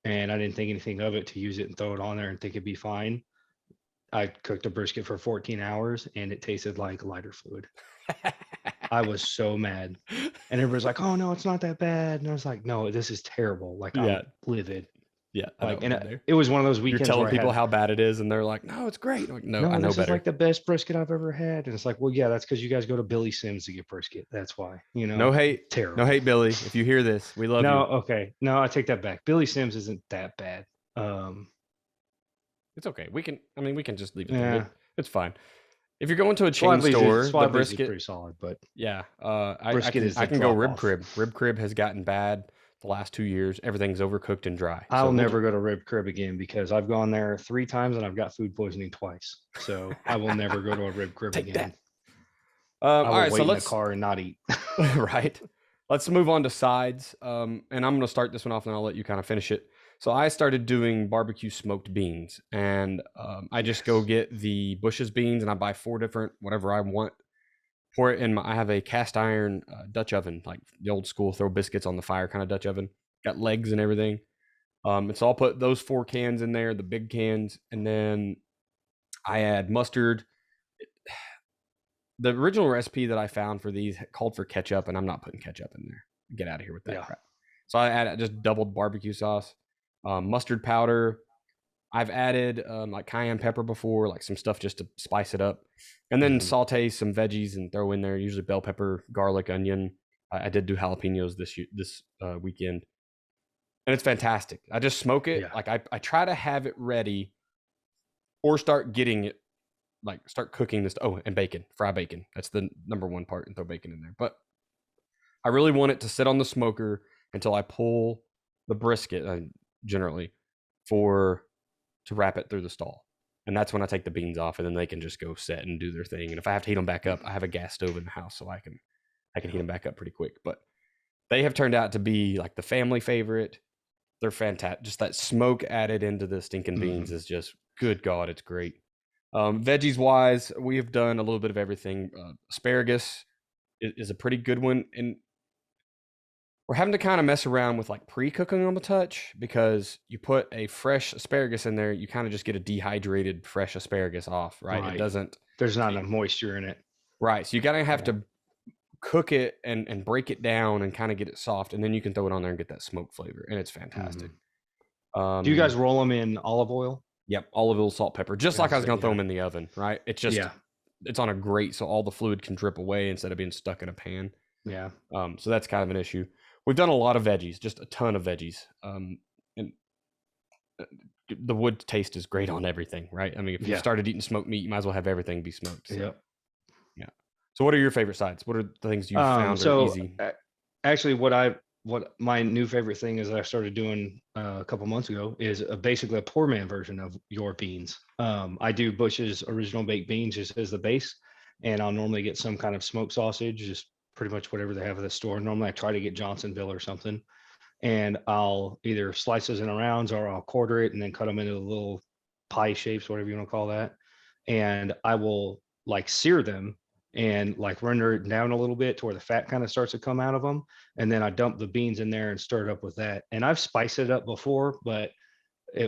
and I didn't think anything of it to use it and throw it on there and think it'd be fine. I cooked a brisket for 14 hours and it tasted like lighter fluid. I was so mad. And everybody's like, oh no, it's not that bad. And I was like, no, this is terrible. Like, I'm livid. Yeah, like, and it was one of those weekends. You're telling people how bad it is, and they're like, "No, it's great." I'm like, no, I know this better. Is like the best brisket I've ever had, and it's like, well, yeah, that's because you guys go to Billy Sims to get brisket. That's why, No hate, terrible. No hate, Billy. If you hear this, we love you. Okay, no, I take that back. Billy Sims isn't that bad. It's okay. We can just leave it there. It's fine. If you're going to a chain store, the brisket is pretty solid, but I can go rib crib. Rib crib has gotten bad the last 2 years. Everything's overcooked and dry. I'll never go to rib crib again, because I've gone there 3 times and I've got food poisoning twice. So I will never go to a rib crib again. All right, so let's in the car and not eat. Right. Let's move on to sides. And I'm going to start this one off, and I'll let you kind of finish it. So I started doing barbecue smoked beans, and I just go get the Bush's beans, and I buy 4 different, whatever I want. Pour it in I have a cast iron Dutch oven, like the old school throw biscuits on the fire kind of Dutch oven. Got legs and everything. And so I'll put those 4 cans in there, the big cans, and then I add mustard. The original recipe that I found for these called for ketchup, and I'm not putting ketchup in there. Get out of here with that crap. So I add just doubled barbecue sauce, mustard powder. I've added like cayenne pepper before, like some stuff just to spice it up, and then saute some veggies and throw in there, usually bell pepper, garlic, onion. I did do jalapenos this weekend, and it's fantastic. I just smoke it. Like I try to have it ready, or start getting it, like start cooking this. Oh, and bacon, fry bacon. That's the number one part, and throw bacon in there. But I really want it to sit on the smoker until I pull the brisket, generally, to wrap it through the stall. and that's when I take the beans off, and then they can just go set and do their thing. And if I have to heat them back up, I have a gas stove in the house, so I can heat them back up pretty quick. But they have turned out to be like the family favorite. They're fantastic. Just that smoke added into the stinking beans is just, good God, it's great. Veggies wise, we have done a little bit of everything. Asparagus is a pretty good one, and we're having to kind of mess around with like pre-cooking them a touch, because you put a fresh asparagus in there, you kind of just get a dehydrated fresh asparagus off, right? It doesn't. There's not enough moisture in it. Right. So you gotta have to cook it and break it down and kind of get it soft, and then you can throw it on there and get that smoke flavor, and it's fantastic. Do you guys roll them in olive oil? Yep, olive oil, salt, pepper, just like I was gonna throw them in the oven, right? It's just it's on a grate, so all the fluid can drip away instead of being stuck in a pan. Yeah. So that's kind of an issue. We've done a lot of veggies, just a ton of veggies. And the wood taste is great on everything, right? I mean, if you started eating smoked meat, you might as well have everything be smoked. So. Yep. Yeah. So what are your favorite sides? What are the things you found are easy? Actually, what my new favorite thing is that I started doing a couple months ago is basically a poor man version of your beans. I do Bush's original baked beans just as the base, and I'll normally get some kind of smoked sausage, just pretty much whatever they have at the store. Normally I try to get Johnsonville or something, and I'll either slice those in rounds or I'll quarter it and then cut them into little pie shapes, whatever you want to call that. And I will like sear them and like render it down a little bit to where the fat kind of starts to come out of them. And then I dump the beans in there and stir it up with that. And I've spiced it up before, but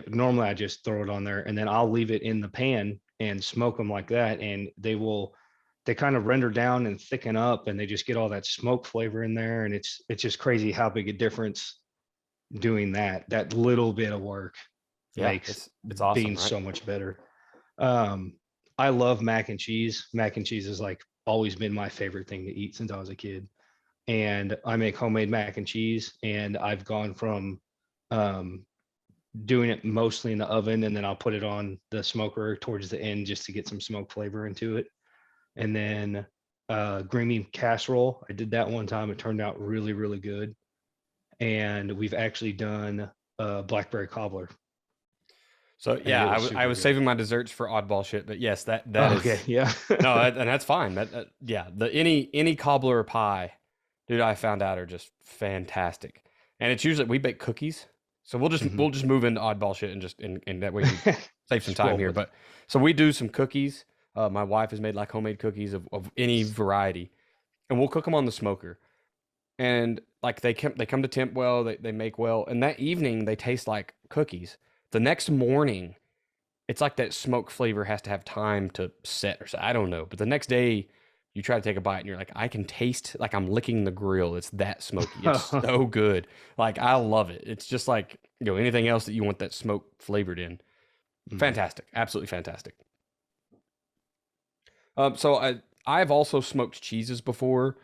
normally I just throw it on there, and then I'll leave it in the pan and smoke them like that. And they kind of render down and thicken up, and they just get all that smoke flavor in there. And it's just crazy how big a difference doing that little bit of work makes it's awesome, beans right? so much better. I love mac and cheese. Mac and cheese is like always been my favorite thing to eat since I was a kid. And I make homemade mac and cheese, and I've gone from doing it mostly in the oven, and then I'll put it on the smoker towards the end just to get some smoke flavor into it. And then green bean casserole, I did that one time. It turned out really, really good. And we've actually done blackberry cobbler. So yeah, I was saving my desserts for oddball shit, but yes, that is okay. Yeah. no, and that's fine. Yeah, any cobbler or pie, dude, I found out are just fantastic. And it's usually we bake cookies, so we'll just move into oddball shit and just and that way we save some time here. But so we do some cookies. My wife has made like homemade cookies of any variety, and we'll cook them on the smoker. And like they come to temp well, they make well, and that evening they taste like cookies. The next morning, it's like that smoke flavor has to have time to set or so. I don't know. But the next day, you try to take a bite and you're like, I can taste like I'm licking the grill. It's that smoky. It's so good. Like, I love it. It's just like, anything else that you want that smoke flavored in. Fantastic. Absolutely fantastic. So I've also smoked cheeses before,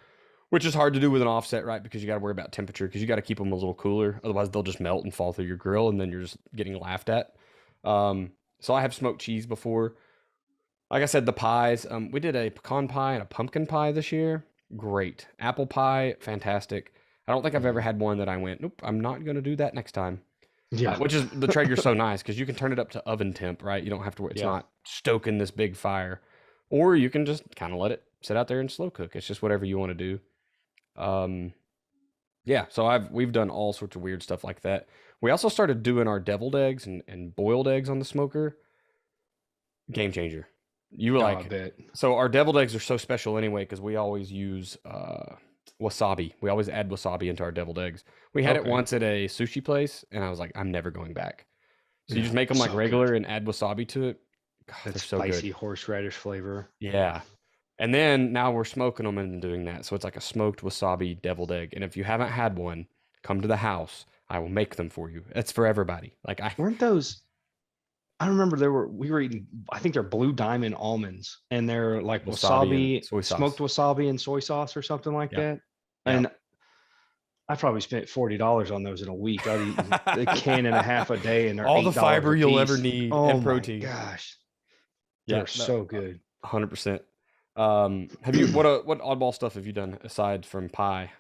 which is hard to do with an offset, right? Because you got to worry about temperature, because you got to keep them a little cooler. Otherwise, they'll just melt and fall through your grill, and then you're just getting laughed at. So I have smoked cheese before. Like I said, the pies. We did a pecan pie and a pumpkin pie this year. Great. Apple pie, fantastic. I don't think I've ever had one that I went, nope, I'm not going to do that next time. Yeah. Which is, the Traeger's so nice, because you can turn it up to oven temp, right? You don't have to, it's not stoking this big fire. Or you can just kind of let it sit out there and slow cook. It's just whatever you want to do. Yeah, so we've done all sorts of weird stuff like that. We also started doing our deviled eggs and boiled eggs on the smoker. Game changer. You were like, so our deviled eggs are so special anyway, because we always use wasabi. We always add wasabi into our deviled eggs. We had it once at a sushi place, and I was like, I'm never going back. So you just make them like regular and add wasabi to it. God, that's so spicy horseradish flavor. Yeah. And then now we're smoking them and doing that. So it's like a smoked wasabi deviled egg. And if you haven't had one, come to the house. I will make them for you. It's for everybody. Like weren't those? I remember we were eating, I think they're Blue Diamond almonds, and they're like wasabi smoked wasabi and soy sauce or something like that. And I probably spent $40 on those in a week. I'd eat a can and a half a day, and they're all the fiber you'll ever need and protein. Gosh, they're so good. 100%. Have you what oddball stuff have you done aside from pie?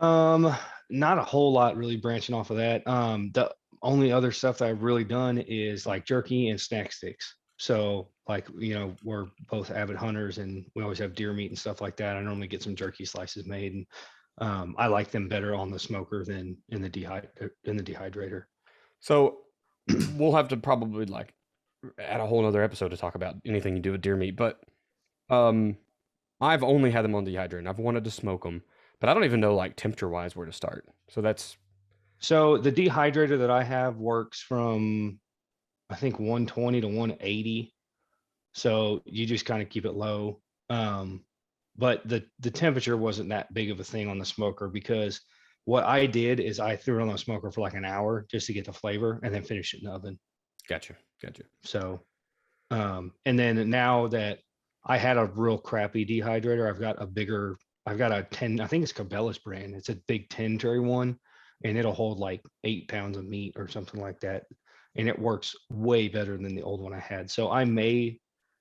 Not a whole lot really branching off of that. The only other stuff that I've really done is like jerky and snack sticks. So like, we're both avid hunters and we always have deer meat and stuff like that. I normally get some jerky slices made, and I like them better on the smoker than in the dehydrator. So we'll have to probably like add a whole nother episode to talk about anything you do with deer meat. But I've only had them on dehydrator. I've wanted to smoke them, but I don't even know like temperature wise where to start. So the dehydrator that I have works from, I think, 120 to 180. So you just kind of keep it low. But the temperature wasn't that big of a thing on the smoker, because what I did is I threw it on the smoker for like an hour just to get the flavor and then finish it in the oven. Gotcha. So, and then now that I had a real crappy dehydrator, I've got a 10, I think it's Cabela's brand. It's a big 10 tray one, and it'll hold like 8 pounds of meat or something like that. And it works way better than the old one I had. So I may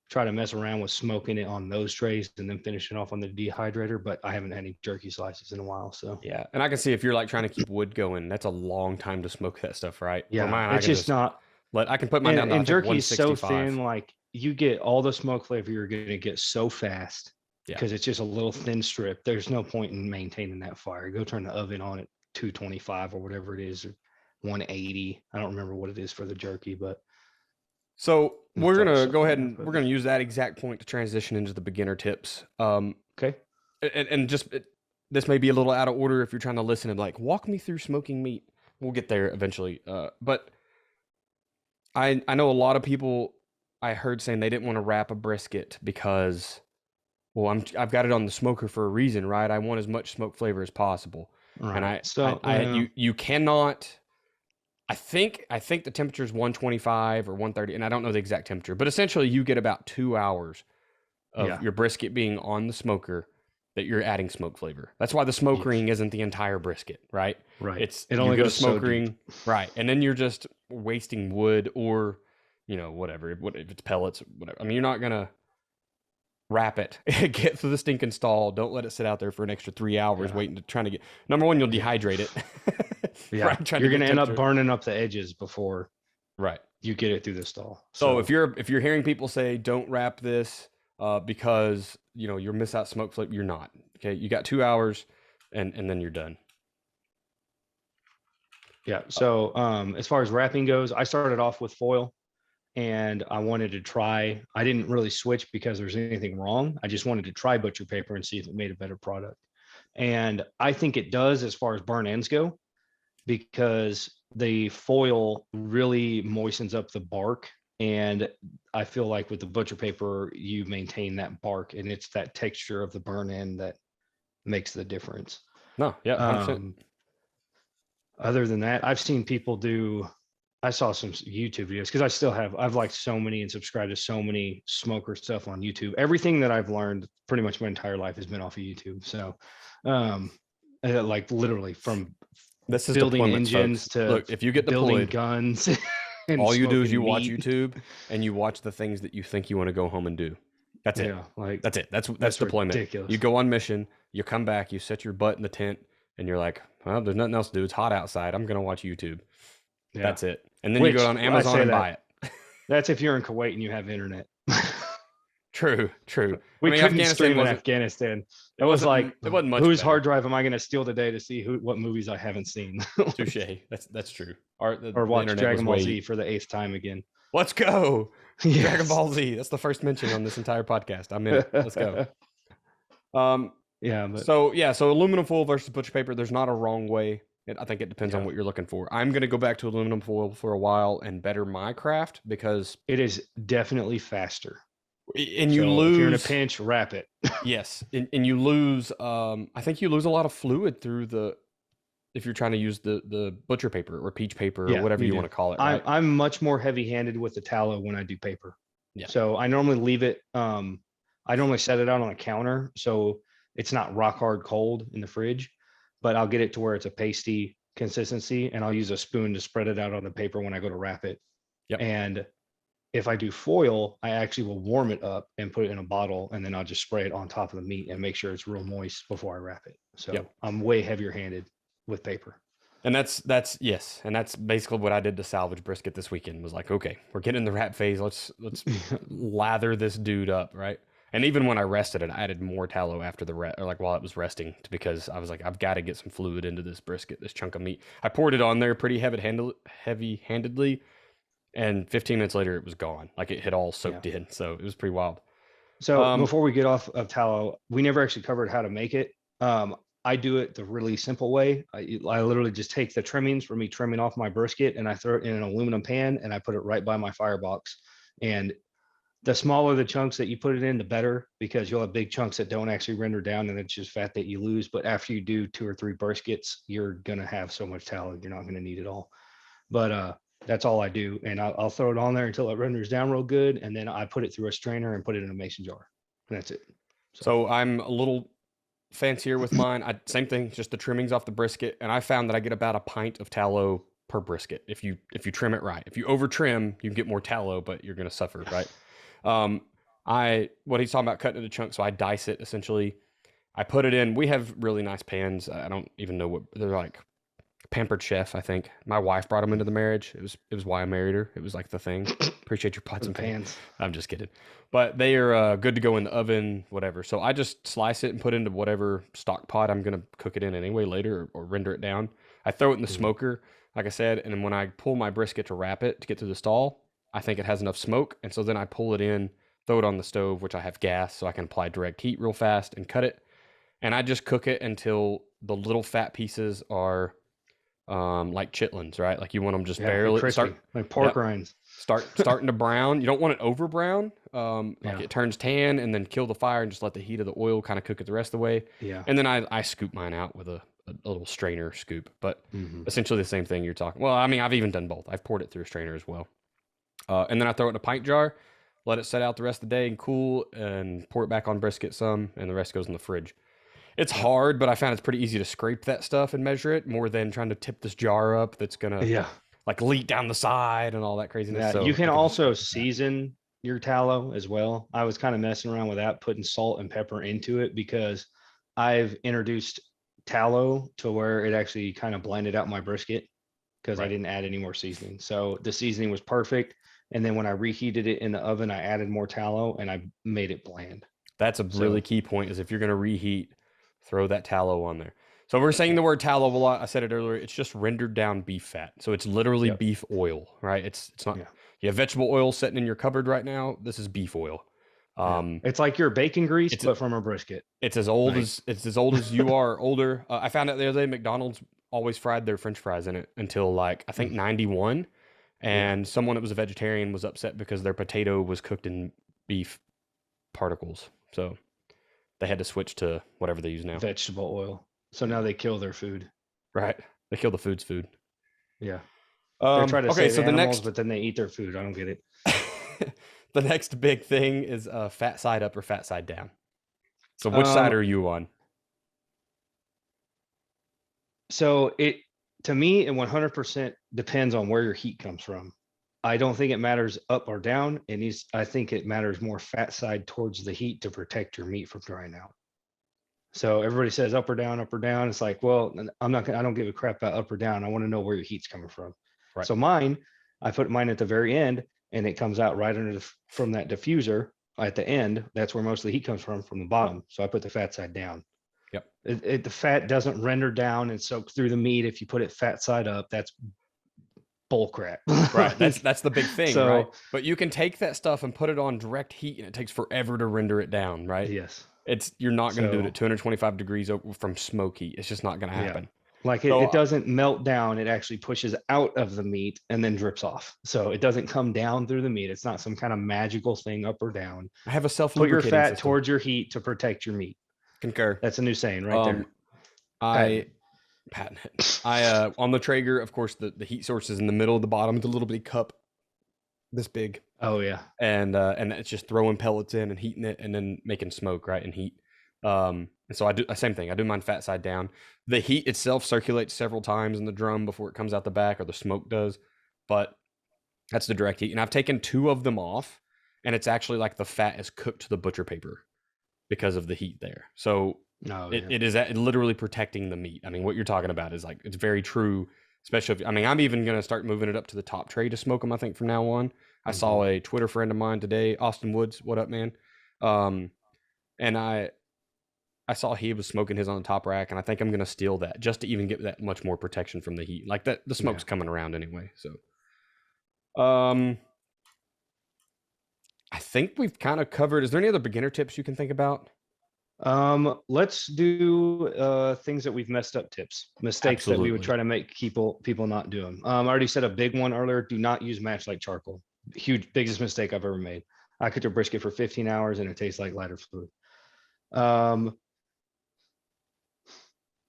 try to mess around with smoking it on those trays and then finish it off on the dehydrator, but I haven't had any jerky slices in a while. So yeah, and I can see if you're like trying to keep wood going, that's a long time to smoke that stuff, right? yeah, For mine, it's just not. I can put mine down to And jerky is so 165. thin, like you get all the smoke flavor you're going to get so fast, Yeah. because it's just a little thin strip. There's no point in maintaining that fire. Go turn the oven on at 225 or whatever it is, or 180. I don't remember what it is for the jerky, but so we're gonna go ahead and but- we're gonna use that exact point to transition into the beginner tips. okay. And just this may be a little out of order if you're trying to listen and like walk me through smoking meat. We'll get there eventually. But I know a lot of people I heard saying they didn't want to wrap a brisket because, well, I've got it on the smoker for a reason, right? I want as much smoke flavor as possible. Right. And you cannot. I think the temperature is 125 or 130, and I don't know the exact temperature, but essentially you get about 2 hours of your brisket being on the smoker that you're adding smoke flavor. That's why the smoke ring isn't the entire brisket, right? Right. It only goes smoke so ring, right? And then you're just wasting wood or, whatever. If it's pellets, whatever. I mean, you're not gonna wrap it, get through the stinking stall. Don't let it sit out there for an extra 3 hours trying to get. Number one, you'll dehydrate it. Yeah, right, you're gonna end up burning up the edges before you get it through the stall. So if you're hearing people say don't wrap this because you're miss out smoke flavor, you're not. Okay, you got 2 hours, and then you're done. Yeah. So as far as wrapping goes, I started off with foil, and I wanted to try. I didn't really switch because there's anything wrong. I just wanted to try butcher paper and see if it made a better product. And I think it does as far as burn ends go, because the foil really moistens up the bark. And I feel like with the butcher paper, you maintain that bark, and it's that texture of the burn end that makes the difference. No, yeah, 100%. Other than that, I've seen people I saw some YouTube videos, because I've liked so many and subscribed to so many smoker stuff on YouTube. Everything that I've learned pretty much my entire life has been off of YouTube. So like literally from this is building engines folks. to look, if you get building deployed, guns. All you do is you watch YouTube and you watch the things that you think you want to go home and do. That's it. Yeah, like that's it. That's deployment. Ridiculous. You go on mission, you come back, you set your butt in the tent, and you're like, well, there's nothing else to do. It's hot outside. I'm gonna watch YouTube. Yeah. That's it. And then you go on Amazon and buy it. That's if you're in Kuwait and you have internet. True. We couldn't stream in Afghanistan. It was like, it wasn't much. Whose better. hard drive am I going to steal today to see what movies I haven't seen? Touche. That's true. Or watch Dragon Ball Z for the 8th time again. Let's go. Yes. Dragon Ball Z. That's the first mention on this entire podcast. I'm in it. Let's go. So aluminum foil versus butcher paper. There's not a wrong way. I think it depends on what you're looking for. I'm going to go back to aluminum foil for a while and better my craft because it is definitely faster. And you lose. If you're in a pinch, wrap it. Yes, and you lose. I think you lose a lot of fluid through if you're trying to use the butcher paper or peach paper or whatever you want to call it. Right? I'm much more heavy-handed with the tallow when I do paper. Yeah. So I normally leave it. I normally set it out on a counter so it's not rock hard cold in the fridge, but I'll get it to where it's a pasty consistency, and I'll use a spoon to spread it out on the paper when I go to wrap it. Yep. And if I do foil, I actually will warm it up and put it in a bottle, and then I'll just spray it on top of the meat and make sure it's real moist before I wrap it. So I'm way heavier handed with paper. And that's yes, and that's basically what I did to salvage brisket this weekend. Was like, okay, we're getting in the wrap phase. Let's lather this dude up, right? And even when I rested it, I added more tallow after the or like while it was resting, because I was like, I've got to get some fluid into this brisket, this chunk of meat. I poured it on there pretty heavy-handedly, and 15 minutes later, it was gone. Like it had all soaked in, so it was pretty wild. So before we get off of tallow, we never actually covered how to make it. I do it the really simple way. I literally just take the trimmings from me trimming off my brisket and I throw it in an aluminum pan and I put it right by my firebox. And the smaller the chunks that you put it in, the better, because you'll have big chunks that don't actually render down and it's just fat that you lose. But after you do 2 or 3 briskets, you're going to have so much tallow, you're not going to need it all. But that's all I do. And I'll throw it on there until it renders down real good. And then I put it through a strainer and put it in a mason jar. And that's it. So I'm a little fancier with mine. Same thing, just the trimmings off the brisket, and I found that I get about a pint of tallow per brisket if you trim it right. If you over trim, you can get more tallow, but you're going to suffer, right? What he's talking about, cutting it into chunks, so I dice it essentially. I put it in. We have really nice pans. I don't even know what they're like. Pampered Chef, I think. My wife brought them into the marriage. It was why I married her. It was like the thing. Appreciate your pots and pans. I'm just kidding. But they are good to go in the oven, whatever. So I just slice it and put into whatever stock pot I'm going to cook it in anyway later, or render it down. I throw it in the smoker, like I said, and then when I pull my brisket to wrap it to get to the stall, I think it has enough smoke, and so then I pull it in, throw it on the stove, which I have gas, so I can apply direct heat real fast and cut it. And I just cook it until the little fat pieces are like chitlins, right? Like you want them just barely crispy, like pork rinds. Starting to brown. You don't want it over brown. Like it turns tan, and then kill the fire and just let the heat of the oil kind of cook it the rest of the way. Yeah. And then I scoop mine out with a little strainer scoop, but essentially the same thing you're talking. Well, I mean, I've even done both. I've poured it through a strainer as well. And then I throw it in a pint jar, let it set out the rest of the day and cool, and pour it back on brisket some, and the rest goes in the fridge. It's hard, but I found it's pretty easy to scrape that stuff and measure it more than trying to tip this jar up that's gonna like leak down the side and all that craziness. Yeah, so you can also season your tallow as well. I was kind of messing around with that, putting salt and pepper into it, because I've introduced tallow to where it actually kind of blended out my brisket, because I didn't add any more seasoning. So the seasoning was perfect. And then when I reheated it in the oven, I added more tallow and I made it bland. That's a really key point, is if you're going to reheat, throw that tallow on there. So we're saying the word tallow a lot. I said it earlier. It's just rendered down beef fat. So it's literally beef oil, right? It's not, you have vegetable oil sitting in your cupboard right now. This is beef oil. It's like your bacon grease, but from a brisket. It's as old as you are, older. I found out the other day McDonald's always fried their French fries in it until like, I think 91. And someone that was a vegetarian was upset because their potato was cooked in beef particles. So they had to switch to whatever they use now. Vegetable oil. So now they kill their food. Right. They kill the food's food. Yeah. They try to save animals, next, but then they eat their food. I don't get it. The next big thing is fat side up or fat side down. So which side are you on? So to me, it 100% depends on where your heat comes from. I don't think it matters up or down. I think it matters more fat side towards the heat to protect your meat from drying out. So everybody says up or down, up or down. It's like, well, I don't give a crap about up or down. I want to know where your heat's coming from. Right. So I put mine at the very end, and it comes out right from that diffuser at the end. That's where most of the heat comes from the bottom. So I put the fat side down. Yep. The fat doesn't render down and soak through the meat. If you put it fat side up, that's bull crap. Right. That's the big thing, right? But you can take that stuff and put it on direct heat, and it takes forever to render it down, right? Yes. You're not going to do it at 225 degrees from smoke heat. It's just not going to happen. Yeah. Like it doesn't melt down. It actually pushes out of the meat and then drips off. So it doesn't come down through the meat. It's not some kind of magical thing up or down. I have a put your fat system towards your heat to protect your meat. Concur. That's a new saying right there. Patent it. On the Traeger, of course, the heat source is in the middle of the bottom. It's a little bitty cup this big. Oh yeah. And it's just throwing pellets in and heating it and then making smoke, right? And heat. And so I do the same thing. I do mine fat side down. The heat itself circulates several times in the drum before it comes out the back, or the smoke does. But that's the direct heat. And I've taken 2 of them off, and it's actually like the fat is cooked to the butcher paper because of the heat there. So Oh It, yeah. it is literally protecting the meat. I mean, what you're talking about is like, it's very true. Especially if, I mean, I'm even going to start moving it up to the top tray to smoke them, I think, from now on. I Hmm. saw a Twitter friend of mine today, Austin Woods. What up, man? Um, and I saw he was smoking his on the top rack, and I think I'm going to steal that just to even get that much more protection from the heat. Like that, the Yeah. smoke's coming around anyway. So, I think we've kind of covered. Is there any other beginner tips you can think about? Let's do things that we've messed up tips, mistakes that we would Absolutely. try to make people not do them. I already said a big one earlier. Do not use matchlight charcoal. Huge, biggest mistake I've ever made. I cooked a brisket for 15 hours and it tastes like lighter fluid. Um,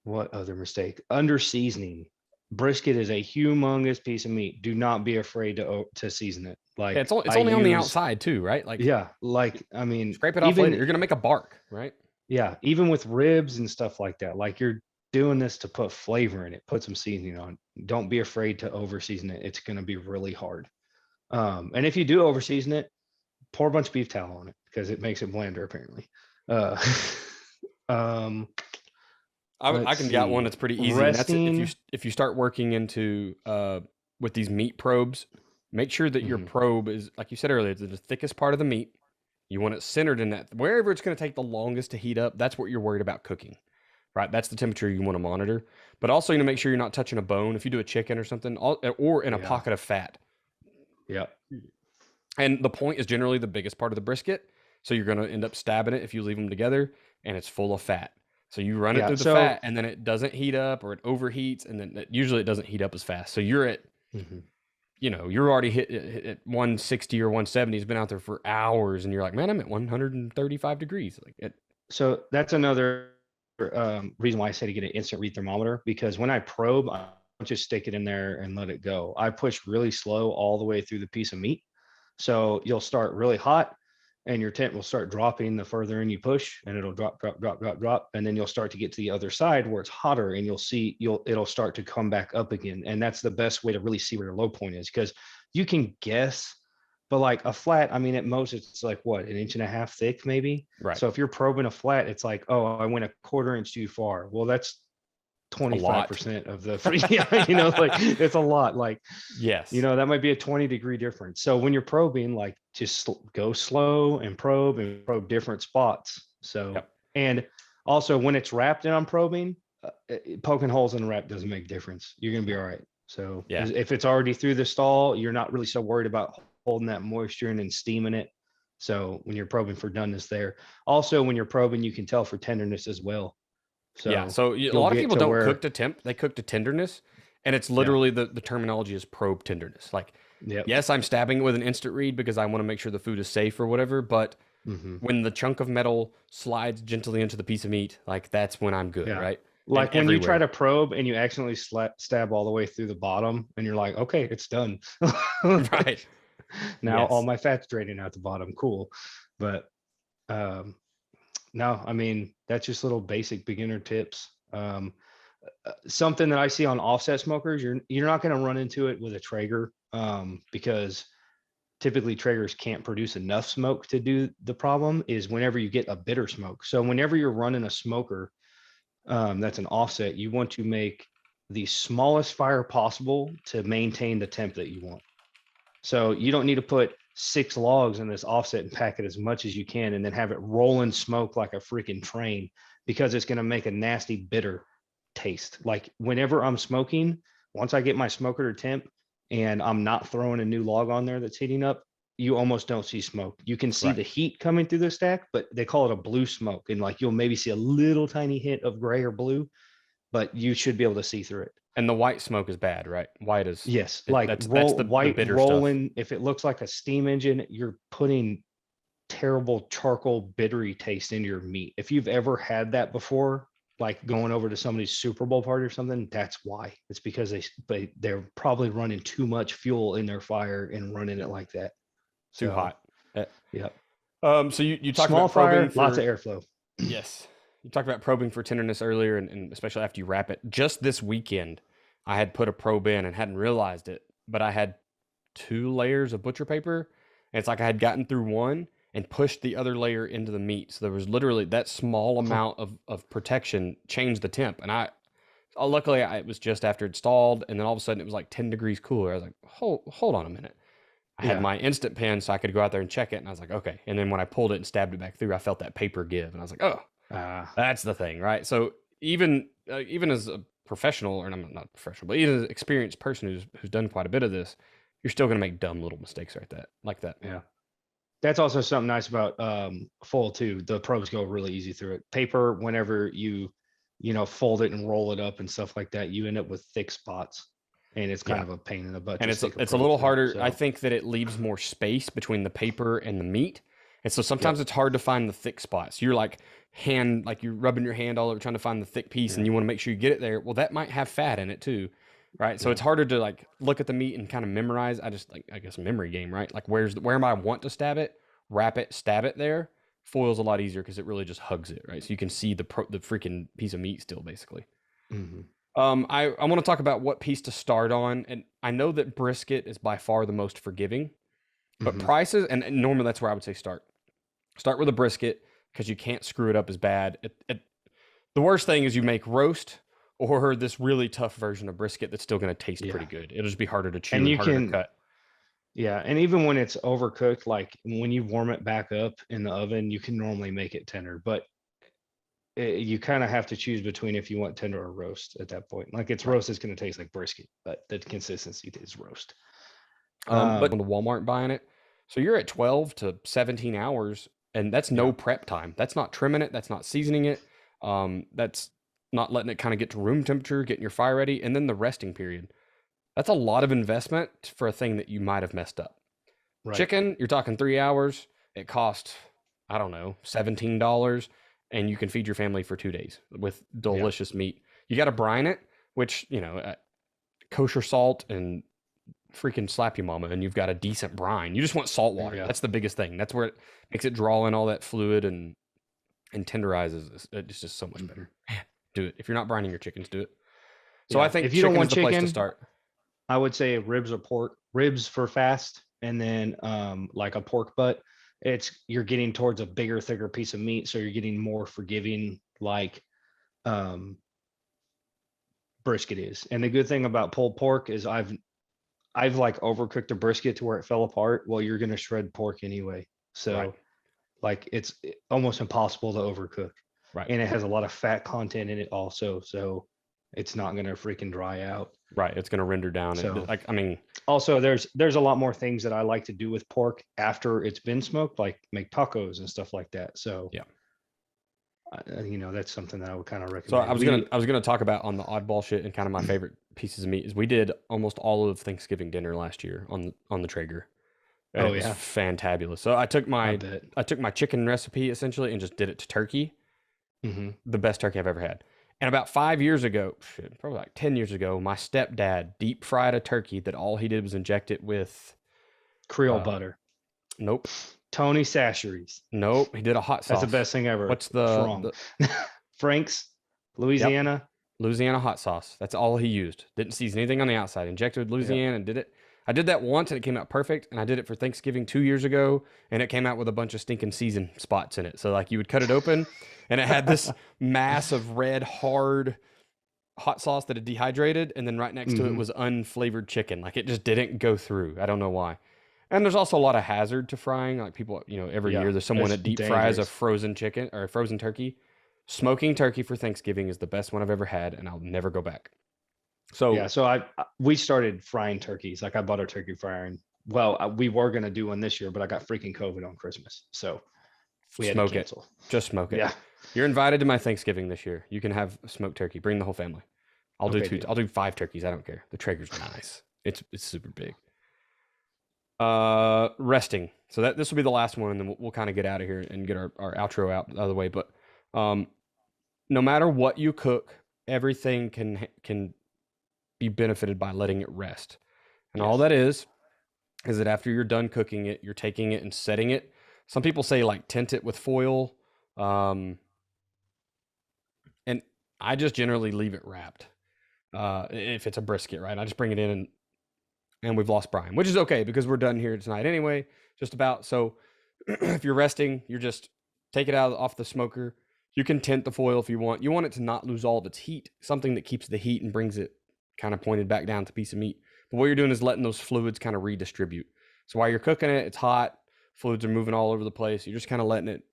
what other mistake? Under seasoning. Brisket is a humongous piece of meat. Do not be afraid to season it. Yeah, Like it's I only on the use, outside too, right? Like yeah, like I mean, scrape it off later. even You're going to make a bark, right? yeah, even with ribs and stuff like that, like you're doing this to put flavor in it, put some seasoning on. Don't be afraid to over season it. It's going to be really hard. And if you do over season it, pour a bunch of beef tallow on it because it makes it blander apparently. Uh, um, I let's can get one see. that's pretty easy, and that's Resting. if you start working into with these meat probes, make sure that your Mhm. probe is, like you said earlier, it's the thickest part of the meat. You want it centered in that wherever it's going to take the longest to heat up. That's what you're worried about cooking, right? That's the temperature you want to monitor. But also, you know, make sure you're not touching a bone if you do a chicken or something, or in a Yeah. pocket of fat. Yeah. And the point is generally the biggest part of the brisket. So you're going to end up stabbing it if you leave them together, and it's full of fat. So you run it Yeah. through the So fat, and then it doesn't heat up or it overheats, and then usually it doesn't heat up as fast. So you're at, mhm. you know, you're already hit at 160 or 170. It's been out there for hours, and you're like, man, I'm at 135 degrees. Like it, So that's another reason why I say to get an instant read thermometer, because when I probe, I don't just stick it in there and let it go. I push really slow all the way through the piece of meat. So you'll start really hot and your temp will start dropping the further in you push, and it'll drop, drop, drop, drop, drop. And then you'll start to get to the other side where it's hotter and it'll start to come back up again. And that's the best way to really see where your low point is, because you can guess, but like a flat, I mean, at most it's like what, an inch and a half thick, maybe. right. So if you're probing a flat, it's like, oh, I went a quarter inch too far. Well, that's A lot. 25% of the free, yeah, like it's a lot. Like, Yes. that might be a 20-degree difference. So when you're probing, like just go slow and probe different spots. So, Yep. and also when it's wrapped and I'm probing, poking holes in the wrap doesn't make a difference. You're going to be all right. So Yeah. if it's already through the stall, you're not really so worried about holding that moisture in and steaming it. So when you're probing for doneness there, also when you're probing, you can tell for tenderness as well. Yeah. So So a you'll lot of get people to don't cook where, to temp; they cook to tenderness, and it's yeah, literally the terminology is probe tenderness. Like, yep. yes, I'm stabbing it with an instant read because I want to make sure the food is safe or whatever. But Hmm. when the chunk of metal slides gently into the piece of meat, like that's when I'm good, Yeah. right? And Like when you try everywhere, to probe and you accidentally stab all the way through the bottom and you're like, okay, it's done. right? Like, now all Yes. my fat's draining out the bottom. Cool. But um, no, I mean, that's just little basic beginner tips. Something that I see on offset smokers, you're not going to run into it with a Traeger, because typically Traegers can't produce enough smoke to do the problem, is whenever you get a bitter smoke. So whenever you're running a smoker, that's an offset, you want to make the smallest fire possible to maintain the temp that you want. So you don't need to put 6 logs in this offset and pack it as much as you can and then have it roll and smoke like a freaking train, because it's going to make a nasty bitter taste. Like whenever I'm smoking, once I get my smoker to temp and I'm not throwing a new log on there that's heating up, you almost don't see smoke. You can see Right. the heat coming through the stack, but they call it a blue smoke. And like you'll maybe see a little tiny hint of gray or blue, but you should be able to see through it. And the white smoke is bad, right? White is Yes, like that's roll the white bitter stuff. rolling. If it looks like a steam engine, you're putting terrible charcoal bittery taste into your meat. If you've ever had that before, like going over to somebody's Super Bowl party or something, that's why. It's because they're probably running too much fuel in their fire and running it like that. Too So hot. Uh, yeah, So you talked small about probing fire, lots of for, airflow. yes. You talked about probing for tenderness earlier, and especially after you wrap it. Just this weekend, I had put a probe in and hadn't realized it, but I had 2 layers of butcher paper. And it's like I had gotten through one, and pushed the other layer into the meat. So there was literally that small amount of protection changed the temp. And luckily it was just after it stalled, and then all of a sudden it was like 10 degrees cooler. I was like, hold on a minute. I had my instant pen so I could go out there and check it, and I was like, okay. And then when I pulled it and stabbed it back through, I felt that paper give, and I was like, oh, that's the thing, right? So even as a professional, or I'm not professional, but even as an experienced person who's done quite a bit of this, you're still going to make dumb little mistakes like that. Yeah. That's also something nice about foil too. The probes go really easy through it. Paper, whenever you fold it and roll it up and stuff like that, you end up with thick spots, and it's kind of a pain in the butt. And it's a little harder. I think that it leaves more space between the paper and the meat, and so sometimes it's hard to find the thick spots. You're like you're rubbing your hand all over trying to find the thick piece, and you want to make sure you get it there. Well, that might have fat in it too, right? So it's harder to like look at the meat and kind of memorize. I guess memory game, right? Like where am I want to stab it, wrap it, stab it there. Foil's a lot easier because it really just hugs it, right? So you can see the freaking piece of meat still, basically. I want to talk about what piece to start on, and I know that brisket is by far the most forgiving, but prices, and normally that's where I would say start with a brisket, because you can't screw it up as bad. The worst thing is you make roast or this really tough version of brisket that's still going to taste pretty good. It'll just be harder to chew and harder to cut. Yeah, and even when it's overcooked, like when you warm it back up in the oven, you can normally make it tender, but you kind of have to choose between if you want tender or roast at that point. Like roast is going to taste like brisket, but the consistency is roast. But on the Walmart buying it, so you're at 12 to 17 hours, and that's no prep time. That's not trimming it. That's not seasoning it. That's not letting it kind of get to room temperature, getting your fire ready, and then the resting period. That's a lot of investment for a thing that you might have messed up. Right. Chicken, you're talking 3 hours. It costs, I don't know, $17, and you can feed your family for 2 days with delicious meat. You got to brine it, which, kosher salt and freaking slap you mama, and you've got a decent brine. You just want salt water. That's the biggest thing. That's where it makes it draw in all that fluid and tenderizes. It's just so much better. Man, do it. If you're not brining your chickens, do it. So I think if you don't want chicken, place to start. I would say ribs or pork. Ribs for fast, and then like a pork butt. You're getting towards a bigger, thicker piece of meat, so you're getting more forgiving, like brisket is. And the good thing about pulled pork is I've like overcooked a brisket to where it fell apart. Well, you're gonna shred pork anyway, so like it's almost impossible to overcook. Right. And it has a lot of fat content in it also, so it's not gonna freaking dry out. Right, it's gonna render down. So, also there's a lot more things that I like to do with pork after it's been smoked, like make tacos and stuff like that. So that's something that I would kind of recommend. So I was gonna talk about on the oddball shit, and kind of my favorite pieces of meat is we did almost all of Thanksgiving dinner last year on the Traeger. And it was fantabulous. So I took my chicken recipe essentially and just did it to turkey. The best turkey I've ever had. And about 5 years ago, probably like 10 years ago, my stepdad deep fried a turkey that all he did was inject it with Creole butter. Nope. Tony Chachere's. Nope. He did a hot sauce. That's the best thing ever. What's the Frank's, Louisiana? Yep. Louisiana hot sauce. That's all he used. Didn't season anything on the outside. Injected with Louisiana and did it. I did that once and it came out perfect. And I did it for Thanksgiving 2 years ago, and it came out with a bunch of stinking season spots in it. So like you would cut it open and it had this mass of red, hard hot sauce that had dehydrated. And then right next to it was unflavored chicken. Like it just didn't go through. I don't know why. And there's also a lot of hazard to frying. Like people, every year there's someone that deep fries a frozen chicken or a frozen turkey. Smoking turkey for Thanksgiving is the best one I've ever had, and I'll never go back. So we started frying turkeys. Like I bought a turkey fryer, and we were gonna do one this year, but I got freaking COVID on Christmas, so we had to cancel. Just smoke it. Yeah, you're invited to my Thanksgiving this year. You can have smoked turkey. Bring the whole family. I'll do 5 turkeys. I don't care. The Traeger's nice. It's super big. Resting. So this will be the last one, and then we'll kind of get out of here and get our outro out of the way. But no matter what you cook, everything can be benefited by letting it rest. And all that is that after you're done cooking it, you're taking it and setting it. Some people say like tint it with foil. And I just generally leave it wrapped. If it's a brisket, right? I just bring it in and we've lost Brian, which is okay because we're done here tonight anyway, just about. So If you're resting, you're just take it out off the smoker. You can tint the foil if you want. You want it to not lose all of its heat, something that keeps the heat and brings it kind of pointed back down to a piece of meat. But what you're doing is letting those fluids kind of redistribute. So while you're cooking it, it's hot, fluids are moving all over the place. You're just kind of letting it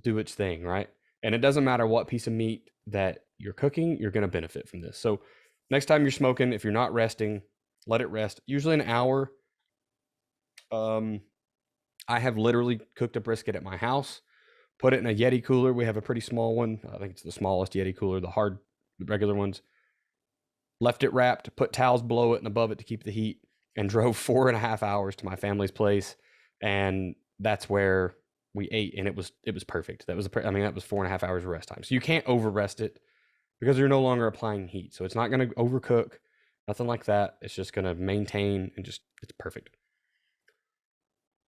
do its thing, right? And it doesn't matter what piece of meat that you're cooking, you're going to benefit from this. So next time you're smoking, if you're not resting, let it rest. Usually an hour. I have literally cooked a brisket at my house, put it in a Yeti cooler. We have a pretty small one. I think it's the smallest Yeti cooler, the regular ones. Left it wrapped, put towels below it and above it to keep the heat, and drove 4.5 hours to my family's place. And that's where we ate, and it was perfect. That was that was 4.5 hours of rest time. So you can't over rest it because you're no longer applying heat. So it's not going to overcook, nothing like that. It's just going to maintain and it's perfect.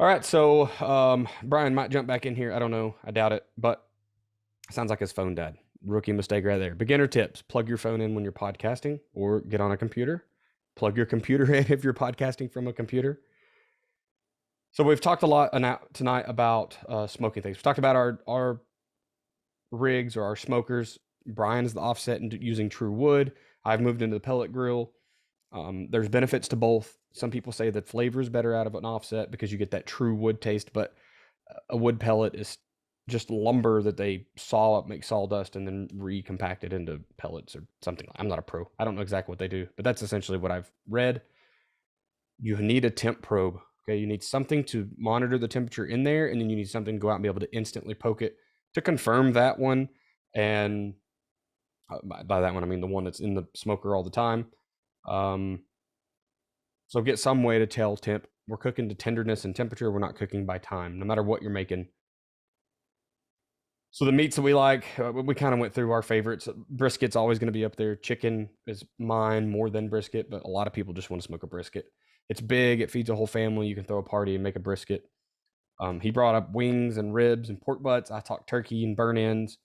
All right, so Brian might jump back in here. I don't know. I doubt it, but it sounds like his phone died. Rookie mistake right there. Beginner tips: plug your phone in when you're podcasting, or get on a computer. Plug your computer in if you're podcasting from a computer. So we've talked a lot tonight about smoking things. We've talked about our rigs or our smokers. Brian's the offset and using true wood. I've moved into the pellet grill. There's benefits to both. Some people say the flavor is better out of an offset because you get that true wood taste, but a wood pellet is just lumber that they saw up, make sawdust, and then recompact it into pellets or something. I'm not a pro. I don't know exactly what they do, but that's essentially what I've read. You need a temp probe. Okay, you need something to monitor the temperature in there, and then you need something to go out and be able to instantly poke it to confirm that one. And by that one, I mean the one that's in the smoker all the time. So get some way to tell temp. We're cooking to tenderness and temperature. We're not cooking by time, no matter what you're making. So the meats that we like, we kind of went through our favorites. Brisket's always going to be up there. Chicken is mine more than brisket, but a lot of people just want to smoke a brisket. It's big. It feeds a whole family. You can throw a party and make a brisket. He brought up wings and ribs and pork butts. I talked turkey and burn ends.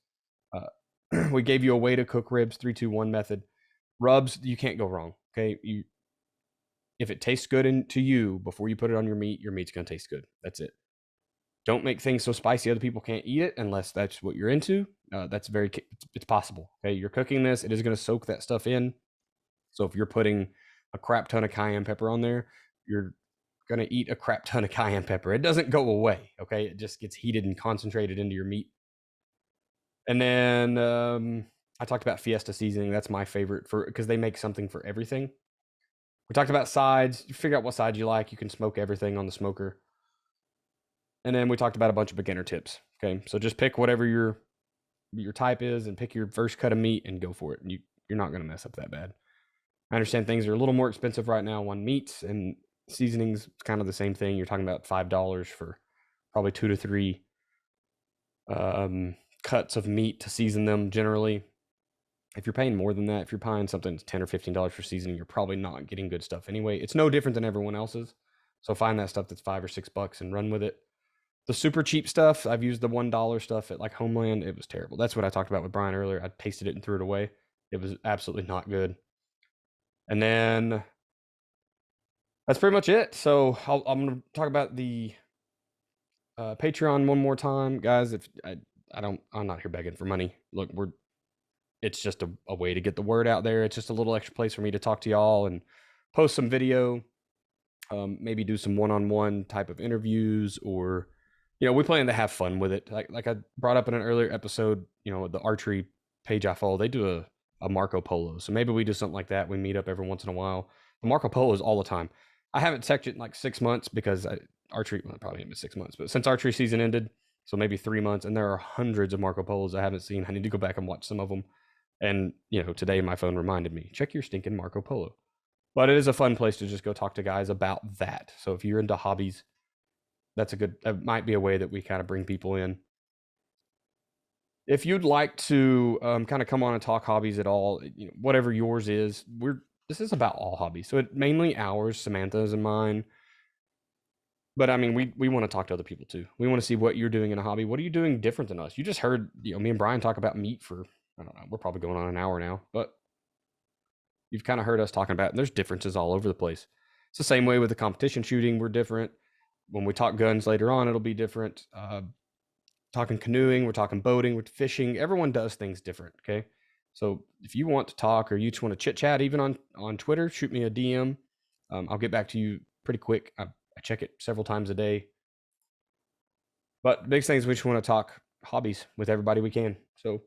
We gave you a way to cook ribs, 3-2-1 method. Rubs, you can't go wrong. Okay, if it tastes good to you before you put it on your meat's going to taste good. That's it. Don't make things so spicy other people can't eat it unless that's what you're into. It's possible. Okay, you're cooking this, it is going to soak that stuff in. So if you're putting a crap ton of cayenne pepper on there, you're going to eat a crap ton of cayenne pepper. It doesn't go away. Okay, it just gets heated and concentrated into your meat. And then I talked about Fiesta seasoning. That's my favorite because they make something for everything. We talked about sides. You figure out what side you like. You can smoke everything on the smoker. And then we talked about a bunch of beginner tips. Okay, so just pick whatever your type is and pick your first cut of meat and go for it. And you're not going to mess up that bad. I understand things are a little more expensive right now on meats, and seasonings. It's kind of the same thing. You're talking about $5 for probably 2 to 3 cuts of meat to season them generally. If you're paying more than that, if you're buying something that's $10 or $15 for seasoning, you're probably not getting good stuff anyway. It's no different than everyone else's. So find that stuff that's $5 or $6 and run with it. The super cheap stuff, I've used the $1 stuff at like Homeland. It was terrible. That's what I talked about with Brian earlier. I tasted it and threw it away. It was absolutely not good. And then that's pretty much it. So I'm going to talk about the Patreon one more time, guys. If I'm not here begging for money. Look, it's just a way to get the word out there. It's just a little extra place for me to talk to y'all and post some video, maybe do some one-on-one type of interviews, or we plan to have fun with it. Like I brought up in an earlier episode, the archery page I follow, they do a Marco Polo. So maybe we do something like that. We meet up every once in a while. The Marco Polo is all the time. I haven't checked it in like 6 months because archery, well, probably been 6 months, but since archery season ended, so maybe 3 months, and there are hundreds of Marco Polos I haven't seen. I need to go back and watch some of them. And, today my phone reminded me, check your stinking Marco Polo. But it is a fun place to just go talk to guys about that. So if you're into hobbies, that might be a way that we kind of bring people in. If you'd like to kind of come on and talk hobbies at all, whatever yours is, this is about all hobbies. So mainly ours, Samantha's and mine. But I mean, we want to talk to other people too. We want to see what you're doing in a hobby. What are you doing different than us? You just heard, me and Brian talk about meat for, I don't know, we're probably going on an hour now, but you've kind of heard us talking about it, and there's differences all over the place. It's the same way with the competition shooting. We're different. when we talk guns later on, it'll be different. Talking canoeing, we're talking boating, we're fishing. Everyone does things different. Okay. So if you want to talk or you just want to chit chat, even on Twitter, shoot me a DM. I'll get back to you pretty quick. I check it several times a day. But the biggest thing is we just want to talk hobbies with everybody we can. So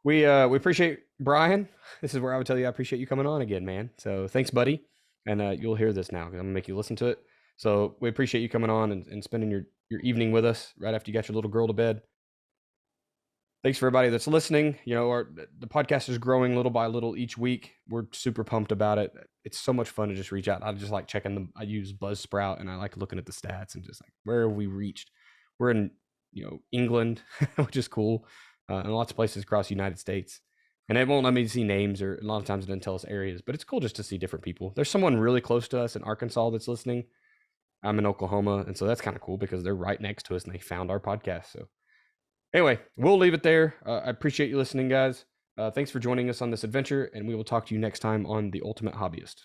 we appreciate Brian. This is where I would tell you I appreciate you coming on again, man. So thanks, buddy. And you'll hear this now because I'm gonna make you listen to it. So we appreciate you coming on and spending your evening with us right after you got your little girl to bed. Thanks for everybody that's listening. You know, the podcast is growing little by little each week. We're super pumped about it. It's so much fun to just reach out. I just like checking them. I use Buzzsprout and I like looking at the stats and just like, where have we reached? We're in, England, which is cool, and lots of places across the United States. And it won't let me see names, or a lot of times it doesn't tell us areas, but it's cool just to see different people. There's someone really close to us in Arkansas that's listening. I'm in Oklahoma, and so that's kind of cool because they're right next to us and they found our podcast. So anyway, we'll leave it there. I appreciate you listening, guys. Thanks for joining us on this adventure, and we will talk to you next time on The Ultimate Hobbyist.